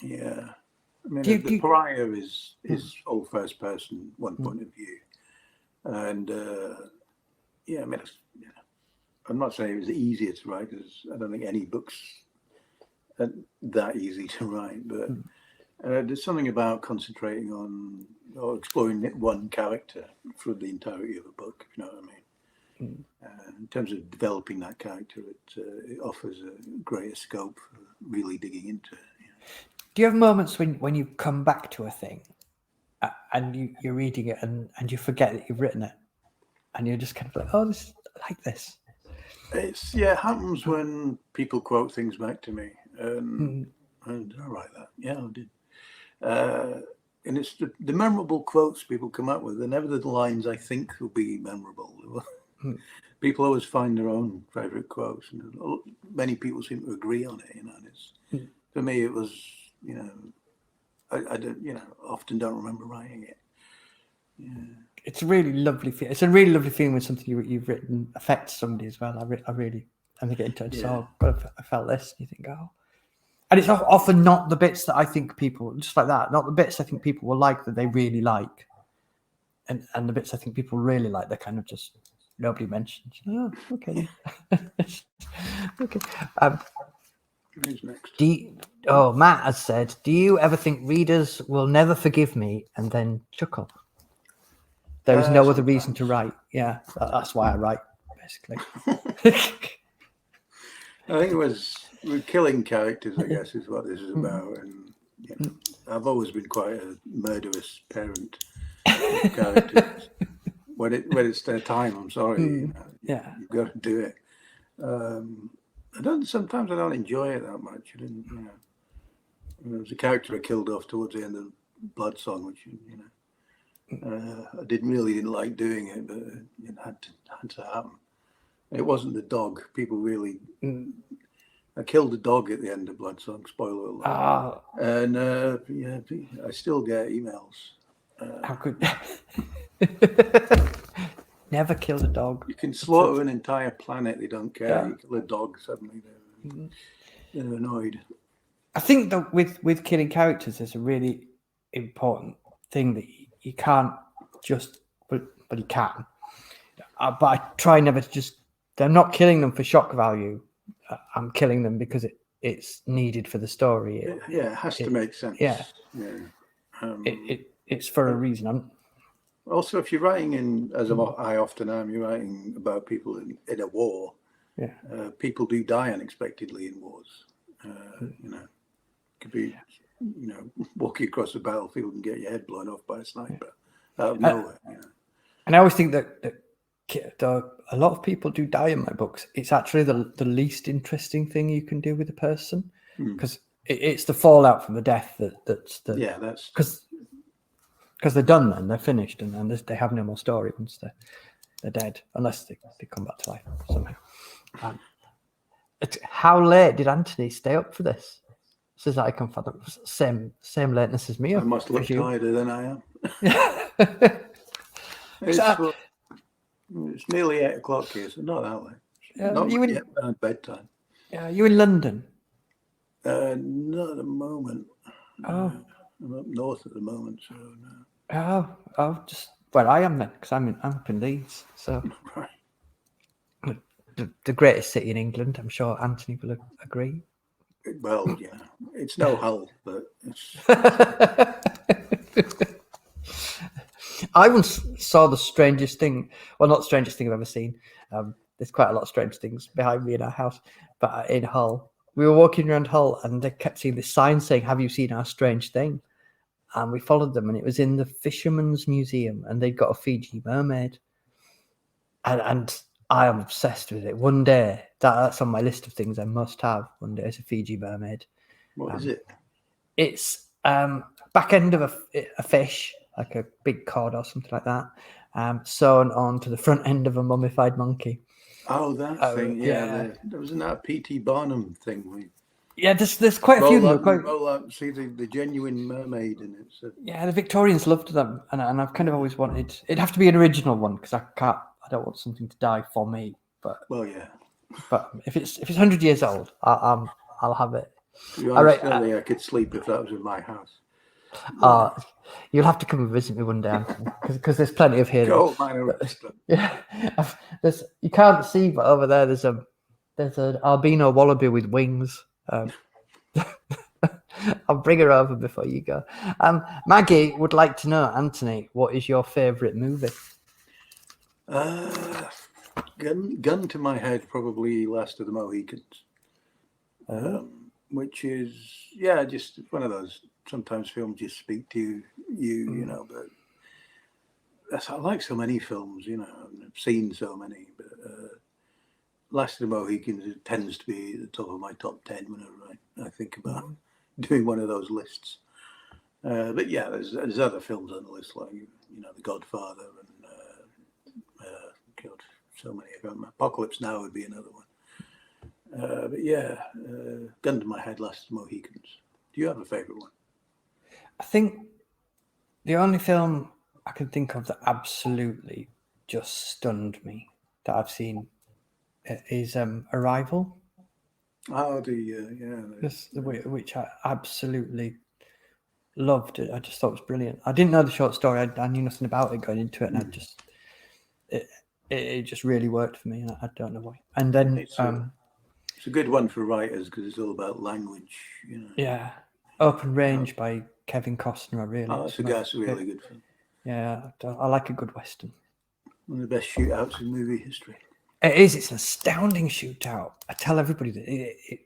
Yeah. I mean, the Pariah is all first person, one point of view. And I'm not saying it was easier to write, because I don't think any book's that easy to write, but there's something about concentrating on or exploring one character for the entirety of a book, if you know what I mean. In terms of developing that character, it offers a greater scope for really digging into it. Do you have moments when you come back to a thing and you're reading it and you forget that you've written it, and you're just kind of like, oh, I like this? It happens when people quote things back to me, and I write that. Yeah, I did. And it's the memorable quotes people come up with. They're never the lines I think will be memorable. People always find their own favourite quotes, and many people seem to agree on it. And it's for me, it was I don't often don't remember writing it. Yeah. It's a really lovely feeling. It's a really lovely feeling when something you've written affects somebody as well. I get in touch. So I felt this. And you think, oh, and it's often not the bits that I think people just like that. Not the bits I think people will like that they really like, and the bits I think people really like, they're kind of just nobody mentions. Oh, okay. Okay. Who's next? Matt has said, do you ever think readers will never forgive me and then chuckle? There is no other reason to write. Yeah, that's why I write, basically. I think we're killing characters, I guess, is what this is about. And I've always been quite a murderous parent of characters. When it's their time, I'm sorry. You've got to do it. Sometimes I don't enjoy it that much. I didn't, there was a character I killed off towards the end of Blood Song, which I didn't like doing it, but it had to happen. It wasn't the dog. People really. I killed the dog at the end of Blood Song. Spoiler alert. And I still get emails. How could never kill a dog? You can slaughter an entire planet; they don't care. You kill a dog, suddenly. they're annoyed. I think that with killing characters, there's a really important thing that you can't just, but you can. But I try never to just. I'm not killing them for shock value. I'm killing them because it's needed for the story. It has to make sense. Yeah. It's for a reason. Also, if you're writing I often am, you're writing about people in a war. Yeah. People do die unexpectedly in wars. Could be, walking across a battlefield and get your head blown off by a sniper out of nowhere. And I always think that a lot of people do die in my books. It's actually the least interesting thing you can do with a person, because it's the fallout from the death that's because they're done then, they're finished, and they have no more story once they're dead, unless they come back to life somehow. How late did Anthony stay up for this? Says I come from the same lateness as me. I must look tighter than I am. It's nearly 8 o'clock here, so not that late. Not yet around bedtime. Yeah, you in London? Not at the moment. Oh, I'm up north at the moment, so no. Oh, just where I am then, because I'm up in Leeds. So Right. the greatest city in England. I'm sure Anthony will agree. Well, yeah, it's no Hull, but it's. I once saw the strangest thing. Well, not the strangest thing I've ever seen. There's quite a lot of strange things behind me in our house, but in Hull, we were walking around Hull, and they kept seeing this sign saying, "Have you seen our strange thing?" And we followed them, and it was in the Fisherman's Museum, and they'd got a Fiji mermaid, and I am obsessed with it. One day, that's on my list of things I must have. One day, is a Fiji mermaid. What is it? It's back end of a fish, like a big cod or something like that, sewn onto the front end of a mummified monkey. Oh, that thing, yeah. There wasn't that a P.T. Barnum thing. There's quite a few of them. See the genuine mermaid in it. So. Yeah, the Victorians loved them, and I've kind of always wanted. It'd have to be an original one because I don't want something to die for me. But yeah. But if it's 100 years old, I'll have it. To be honest, I don't think I could sleep if that was in my house. You'll have to come and visit me one day, because there's plenty of here. Yeah, you can't see, but over there there's an albino wallaby with wings. I'll bring her over before you go. Maggie would like to know, Anthony, what is your favourite movie? Gun to my head, probably Last of the Mohicans. Which is just one of those. Sometimes films just speak to you, but I like so many films, I've seen so many, but Last of the Mohicans tends to be at the top of my top 10 whenever I think about doing one of those lists. But yeah, there's other films on the list, like The Godfather and so many. Apocalypse Now would be another one. But yeah, gun to my head, Last of the Mohicans. Do you have a favourite one? I think the only film I can think of that absolutely just stunned me that I've seen is Arrival. Oh, which I absolutely loved. I just thought it was brilliant. I didn't know the short story. I knew nothing about it going into it, and it just really worked for me, and I don't know why. And then it's a good one for writers because it's all about language, Yeah, Open Range by Kevin Costner. That's a really good film. Yeah, I like a good western. One of the best shootouts in movie history. It is. It's an astounding shootout. I tell everybody that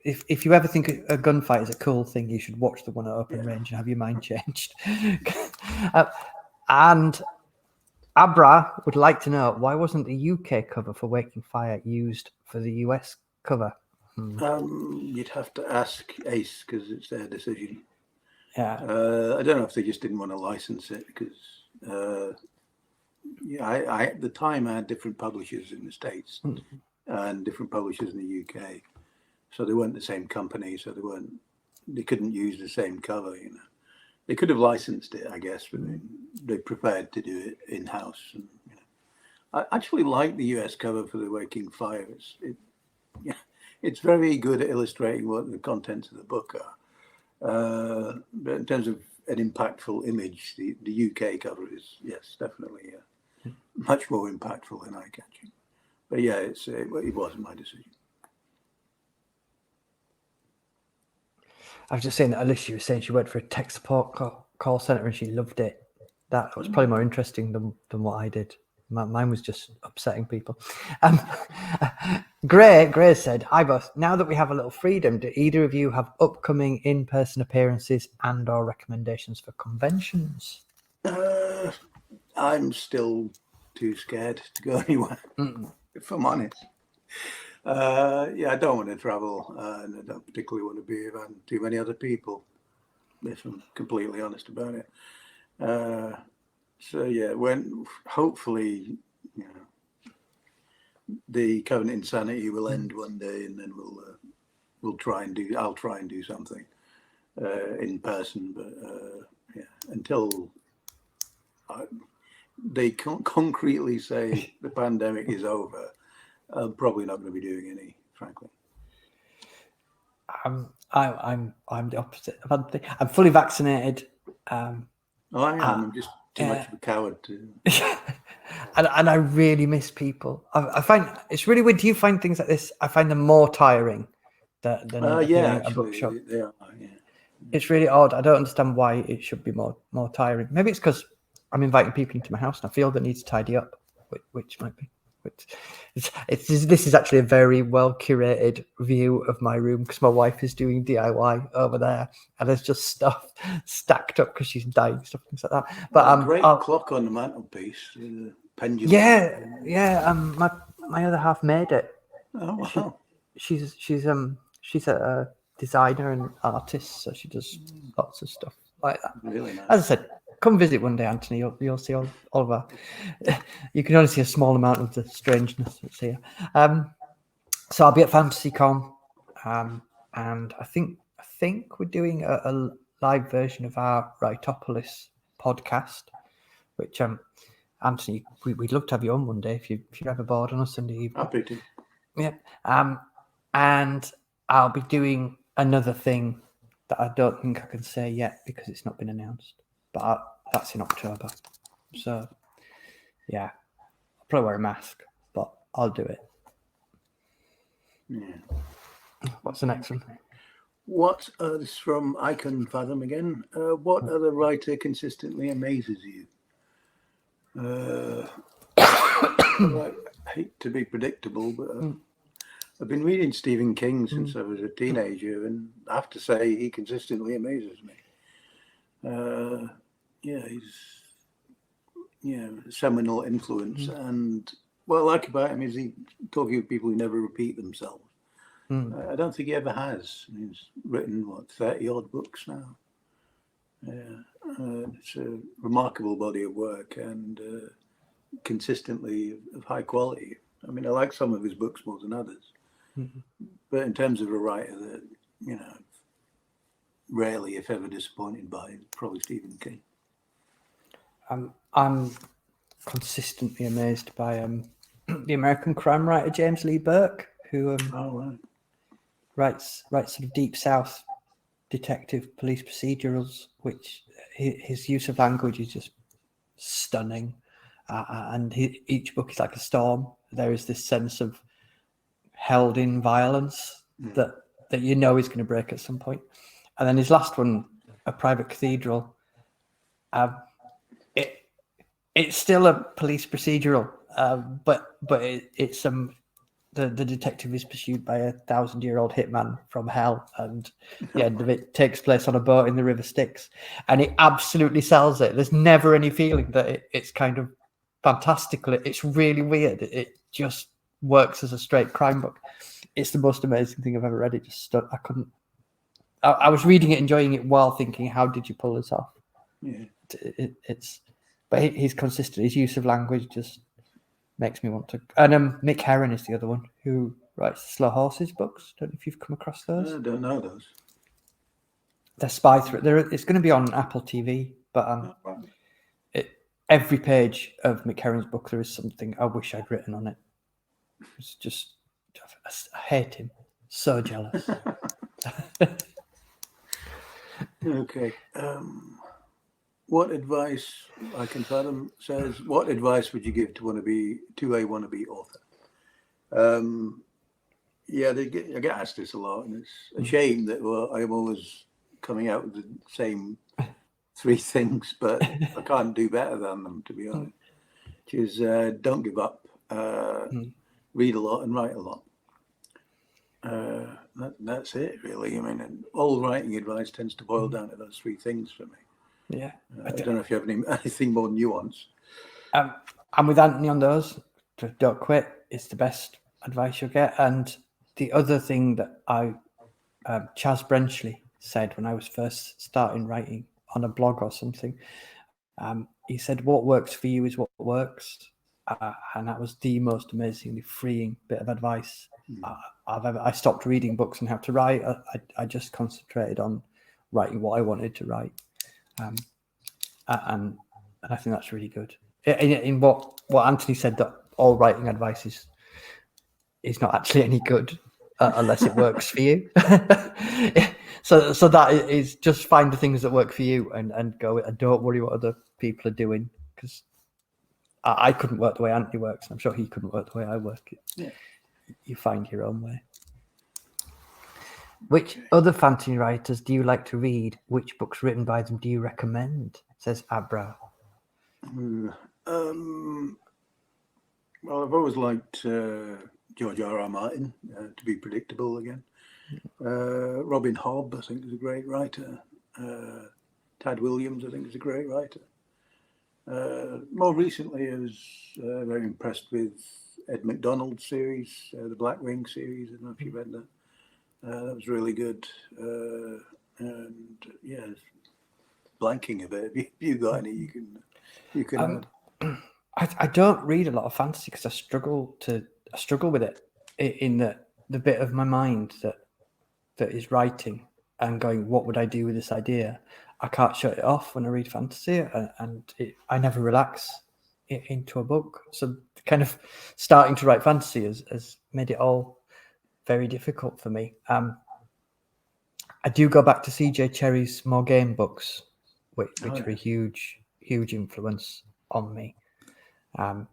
if you ever think a gunfight is a cool thing, you should watch the one at Open Range and have your mind changed. And Abra would like to know, why wasn't the UK cover for Waking Fire used for the US cover? You'd have to ask Ace because it's their decision. Yeah. I don't know if they just didn't want to license it because I at the time I had different publishers in the States and different publishers in the UK, so they weren't the same company, so they couldn't use the same cover. They could have licensed it, I guess, but they preferred to do it in house. And I actually like the US cover for the Waking Fire. it's very good at illustrating what the contents of the book are. But in terms of an impactful image, the UK cover is, yes, definitely much more impactful and eye-catching. But yeah, it wasn't my decision. I was just saying that Alicia was saying she went for a tech support call center and she loved it. That was probably more interesting than what I did. Mine was just upsetting people. Gray said, "Hi both. Now that we have a little freedom, do either of you have upcoming in-person appearances and/or recommendations for conventions?" I'm still too scared to go anywhere, if I'm honest. I don't want to travel, and I don't particularly want to be around too many other people, if I'm completely honest about it. When hopefully, the current insanity will end one day, and then I'll try and do something in person. But until they can't concretely say the pandemic is over, I'm probably not going to be doing any, frankly. I'm the opposite. I'm fully vaccinated. I am. I'm just too much of a coward to. and I really miss people. I find it's really weird. Do you find things like this? I find them more tiring than a bookshop. They are. Yeah. It's really odd. I don't understand why it should be more tiring. Maybe it's because I'm inviting people into my house and I feel the need to tidy up, which might be. This is actually a very well curated view of my room because my wife is doing DIY over there, and there's just stuff stacked up because she's dying, things like that. But great clock on the mantelpiece, the pendulum. Yeah. My other half made it. Oh wow. She's a designer and artist, so she does lots of stuff like that. Really nice. As I said, come visit one day, Anthony. You'll see all of our. You can only see a small amount of the strangeness that's here. So I'll be at FantasyCon, and I think we're doing a live version of our Writopolis podcast, which Anthony, we'd love to have you on one day if you're ever bored on a Sunday evening. Happy to. Yeah. And I'll be doing another thing that I don't think I can say yet because it's not been announced. But that's in October. So, yeah. I'll probably wear a mask, but I'll do it. Yeah. What's the next one? What this is from Icon Fathom again. What other writer consistently amazes you? I hate to be predictable, but I've been reading Stephen King since I was a teenager, and I have to say he consistently amazes me. He's a seminal influence, and what I like about him is he talking with people who never repeat themselves. I don't think he ever has. He's written 30 odd books now. It's a remarkable body of work and consistently of high quality. I mean, I like some of his books more than others, but in terms of a writer that rarely, if ever, disappointed by, probably Stephen King. I'm consistently amazed by the American crime writer James Lee Burke, who writes sort of deep South detective police procedurals, which his use of language is just stunning, and each book is like a storm. There is this sense of held in violence that is going to break at some point. And then his last one, A Private Cathedral, it's still a police procedural, but it's the detective is pursued by a 1,000-year-old hitman from hell, and the end of it takes place on a boat in the River Styx, and it absolutely sells it. There's never any feeling that it's kind of fantastical. It's really weird. It just works as a straight crime book. It's the most amazing thing I've ever read. It just I couldn't. I was reading it, enjoying it, while thinking, how did you pull this off? Yeah. But he's consistent. His use of language just makes me want to. And Mick Herron is the other one who writes Slow Horses books. Don't know if you've come across those. I don't know those. They're spy thriller. It's going to be on Apple TV, but every page of Mick Herron's book, there is something I wish I'd written on it. It's just, I hate him. So jealous. Okay. What advice, I can fathom, says, what advice would you give to a wannabe author? Yeah, I get asked this a lot, and it's a shame that I'm always coming out with the same three things, but I can't do better than them, to be honest. Which is don't give up, read a lot and write a lot. That's it, really. I mean, and all writing advice tends to boil down to those three things for me. Yeah. I don't know if you have anything more nuanced. I'm with Anthony on those. Don't quit. It's the best advice you'll get. And the other thing that Chas Brenchley said when I was first starting writing on a blog or something, he said, what works for you is what works. And that was the most amazingly freeing bit of advice I've ever. I stopped reading books on how to write. I just concentrated on writing what I wanted to write. And I think that's really good. In what Anthony said, that all writing advice is not actually any good unless it works for you. So that is just find the things that work for you and go, and don't worry what other people are doing, because I couldn't work the way Anthony works. I'm sure he couldn't work the way I work. Yeah. You find your own way. Which other fantasy writers do you like to read? Which books written by them do you recommend? Says Abra. Well, I've always liked George R.R. Martin, to be predictable again. Robin Hobb, I think, is a great writer. Tad Williams, I think, is a great writer. More recently, I was very impressed with Ed McDonald's series, the Black Wing series. I don't know if you read that. That was really good. And yeah, blanking a bit. If you got any, you can. I don't read a lot of fantasy because I struggle with it in the bit of my mind that is writing and going, what would I do with this idea? I can't shut it off when I read fantasy, and I never relax into a book. So kind of starting to write fantasy has made it all very difficult for me. I do go back to CJ Cherryh's More Game books, which are a huge influence on me. They're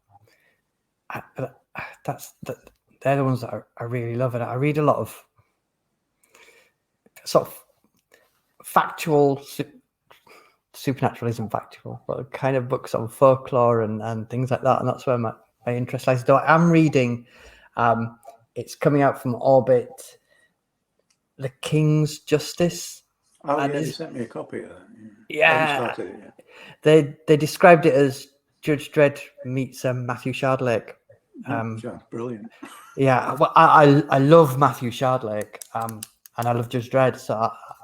the ones that I really love, and I read a lot of sort of factual, supernatural isn't factual, but kind of books on folklore and things like that, and that's where my interest lies. Though I am reading, it's coming out from Orbit, The King's Justice. Oh, yeah, you sent me a copy of that. Yeah. Started it yet. They described it as Judge Dredd meets Matthew Shardlake. Brilliant. Yeah, well, I love Matthew Shardlake, and I love Judge Dredd.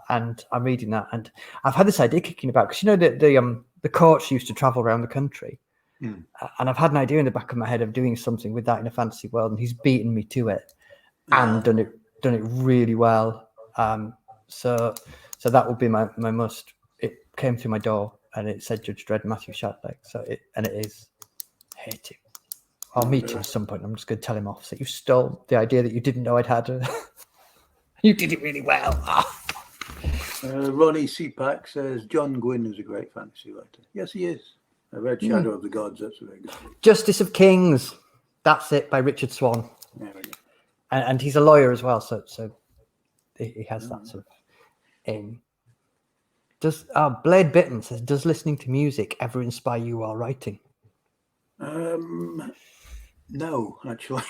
And I'm reading that, and I've had this idea kicking about, because you know the courts used to travel around the country, and I've had an idea in the back of my head of doing something with that in a fantasy world, and he's beaten me to it, and done it really well. So that would be my must. It came through my door, and it said Judge Dredd, Matthew Shardlake. It is. Hate him. I'll meet him at some point. I'm just going to tell him off. So you stole the idea that you didn't know I'd had. You did it really well. Ronnie Seapack says John Gwynne is a great fantasy writer. Yes, he is. I read Shadow of the Gods. That's a very good book. Justice of Kings. That's it, by Richard Swan. There we go. And he's a lawyer as well, so he has that sort of aim. Blade Bitten says, does listening to music ever inspire you while writing? No, actually.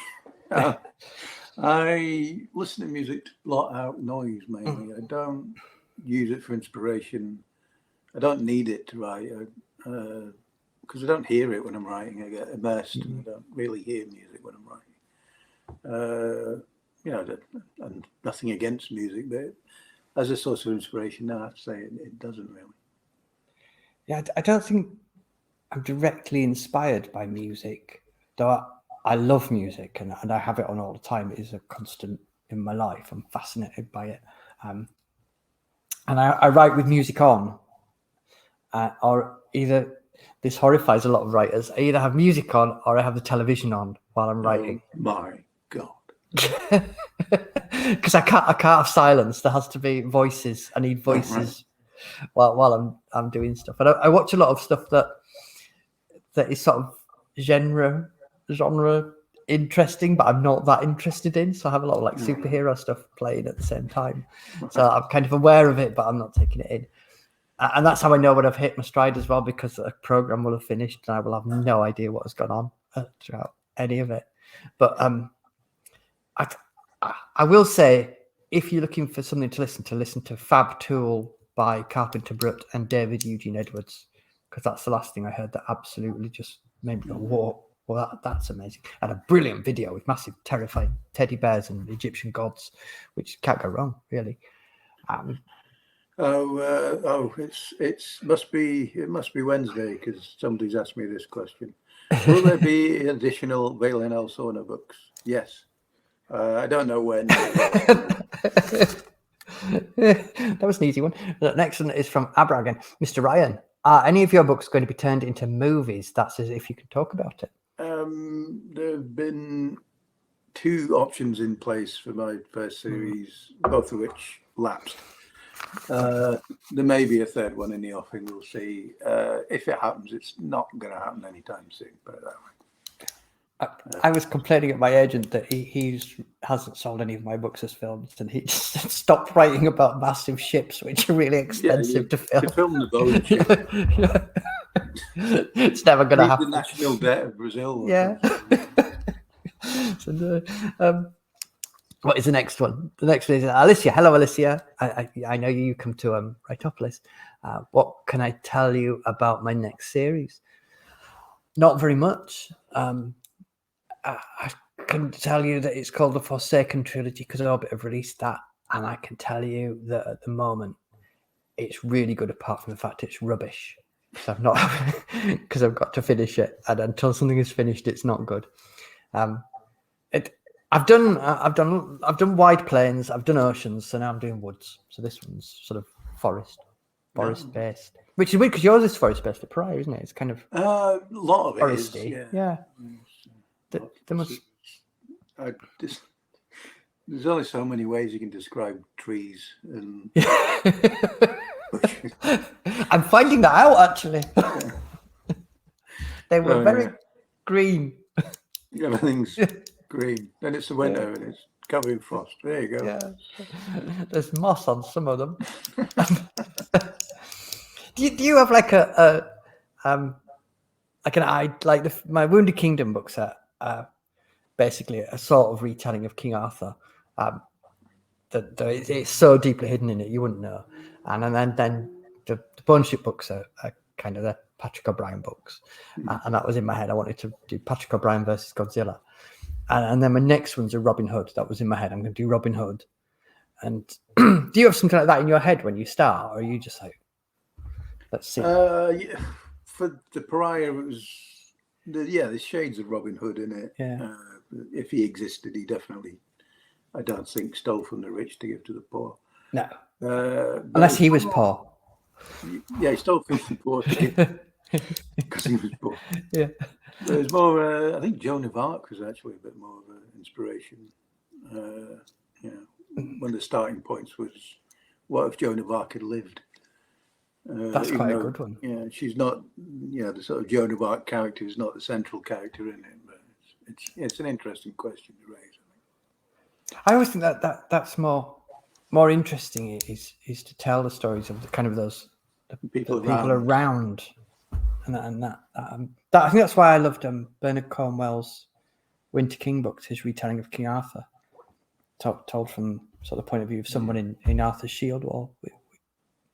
I listen to music to blot out noise mainly. I don't use it for inspiration. I don't need it to write, because I don't hear it when I'm writing. I get immersed and I don't really hear music when I'm writing. And nothing against music, but as a source of inspiration, no, I have to say it doesn't really. Yeah, I don't think I'm directly inspired by music, though I love music and I have it on all the time. It is a constant in my life. I'm fascinated by it. And I write with music on, or either, this horrifies a lot of writers, I either have music on or I have the television on while I'm writing. Oh my God. because I can't have silence. There has to be voices. I need voices while I'm doing stuff. And I watch a lot of stuff that is sort of genre interesting, but I'm not that interested in. So I have a lot of like superhero stuff playing at the same time. So I'm kind of aware of it, but I'm not taking it in. And that's how I know when I've hit my stride as well, because the program will have finished and I will have no idea what has gone on throughout any of it. But I will say, if you're looking for something to listen to Fab Tool by Carpenter Brut and David Eugene Edwards, because that's the last thing I heard that absolutely just made me go, whoa, well, that's amazing. And a brilliant video with massive, terrifying teddy bears and Egyptian gods, which can't go wrong, really. It must be Wednesday, because somebody's asked me this question. Will there be additional Vale and Elsona books? Yes. I don't know when. That was an easy one. The next one is from Abra again. Mr. Ryan, are any of your books going to be turned into movies? That's as if you can talk about it. There have been 2 options in place for my first series, both of which lapsed. There may be a 3rd one in the offing. We'll see. If it happens, it's not going to happen anytime soon. Put it that way. I was complaining at my agent that he hasn't sold any of my books as films, and he just stopped writing about massive ships, which are really expensive to film. To film the boat ship. It's never going to happen. The national debt of Brazil. Yeah. So, what is the next one? The next one is Alicia. Hello, Alicia. I know you come to Writopolis. What can I tell you about my next series? Not very much. I can tell you that it's called the Forsaken Trilogy because Orbit have released that, and I can tell you that at the moment it's really good, apart from the fact it's rubbish. So I've not because I've got to finish it, and until something is finished, it's not good. I've done wide plains, I've done oceans, so now I'm doing woods. So this one's sort of forest based, which is weird because yours is forest based, the Pariah, isn't it? It's kind of a lot of it foresty. is, Yeah. There's only so many ways you can describe trees, and I'm finding that out actually. They were very green. Everything's green. Then it's the winter and it's covered in frost. There you go. Yeah. There's moss on some of them. Do you have like my Wounded Kingdom books are basically a sort of retelling of King Arthur. It's so deeply hidden in it you wouldn't know. And then the Bone Ship books are kind of the Patrick O'Brian books, and that was in my head. I wanted to do Patrick O'Brian versus Godzilla, and then my next one's a Robin Hood. That was in my head. I'm going to do Robin Hood. And do you have something like that in your head when you start, or are you just like, let's see? Yeah. For the Pariah, it was the shades of Robin Hood in it. Yeah. If he existed, he definitely, I don't think, stole from the rich to give to the poor. No. Unless he was poor. Yeah, he stole from the poor because he was poor. Yeah. There's more. I think Joan of Arc was actually a bit more of an inspiration. One of the starting points was, what if Joan of Arc had lived? That's quite a good one. Yeah, she's not. The sort of Joan of Arc character is not the central character in it, but it's an interesting question to raise. I always think that's more interesting is to tell the stories of the kind of those people around, and that I think that's why I loved Bernard Cornwell's Winter King books, his retelling of King Arthur, told from sort of the point of view of someone in Arthur's Shield Wall,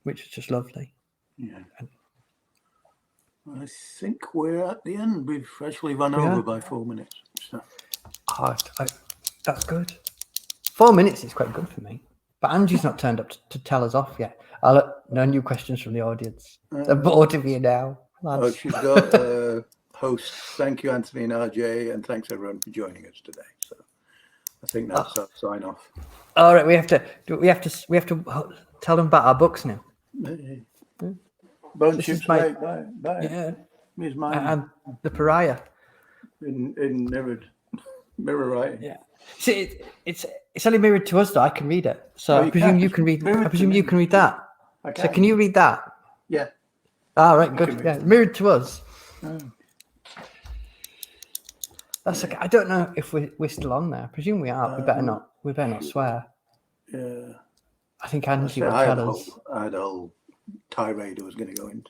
which is just lovely. Yeah. I think we're at the end. We've actually run over by 4 minutes. So. That's good. 4 minutes is quite good for me. But Angie's not turned up to tell us off yet. No new questions from the audience. They're bored of you now. She's got host. Thank you, Anthony and RJ, and thanks everyone for joining us today. So I think that's our sign off. All right, we have to tell them about our books now. Bone Ships, bye. Yeah. Here's mine. And the Pariah. In Nereid. Mirror writing. Yeah. See, it's only mirrored to us though. I can read it, so Oh, I presume can. you can read. Mirrored I presume to you me. can read that. Okay. So can you read that? Yeah. Ah, right, I good. can read Yeah, that. mirrored to us. Oh. That's okay. I don't know if we're still on there. I presume we are. We better not. We better not swear. Yeah. I think Angie I will had tell a us. whole tirade I was going to go into.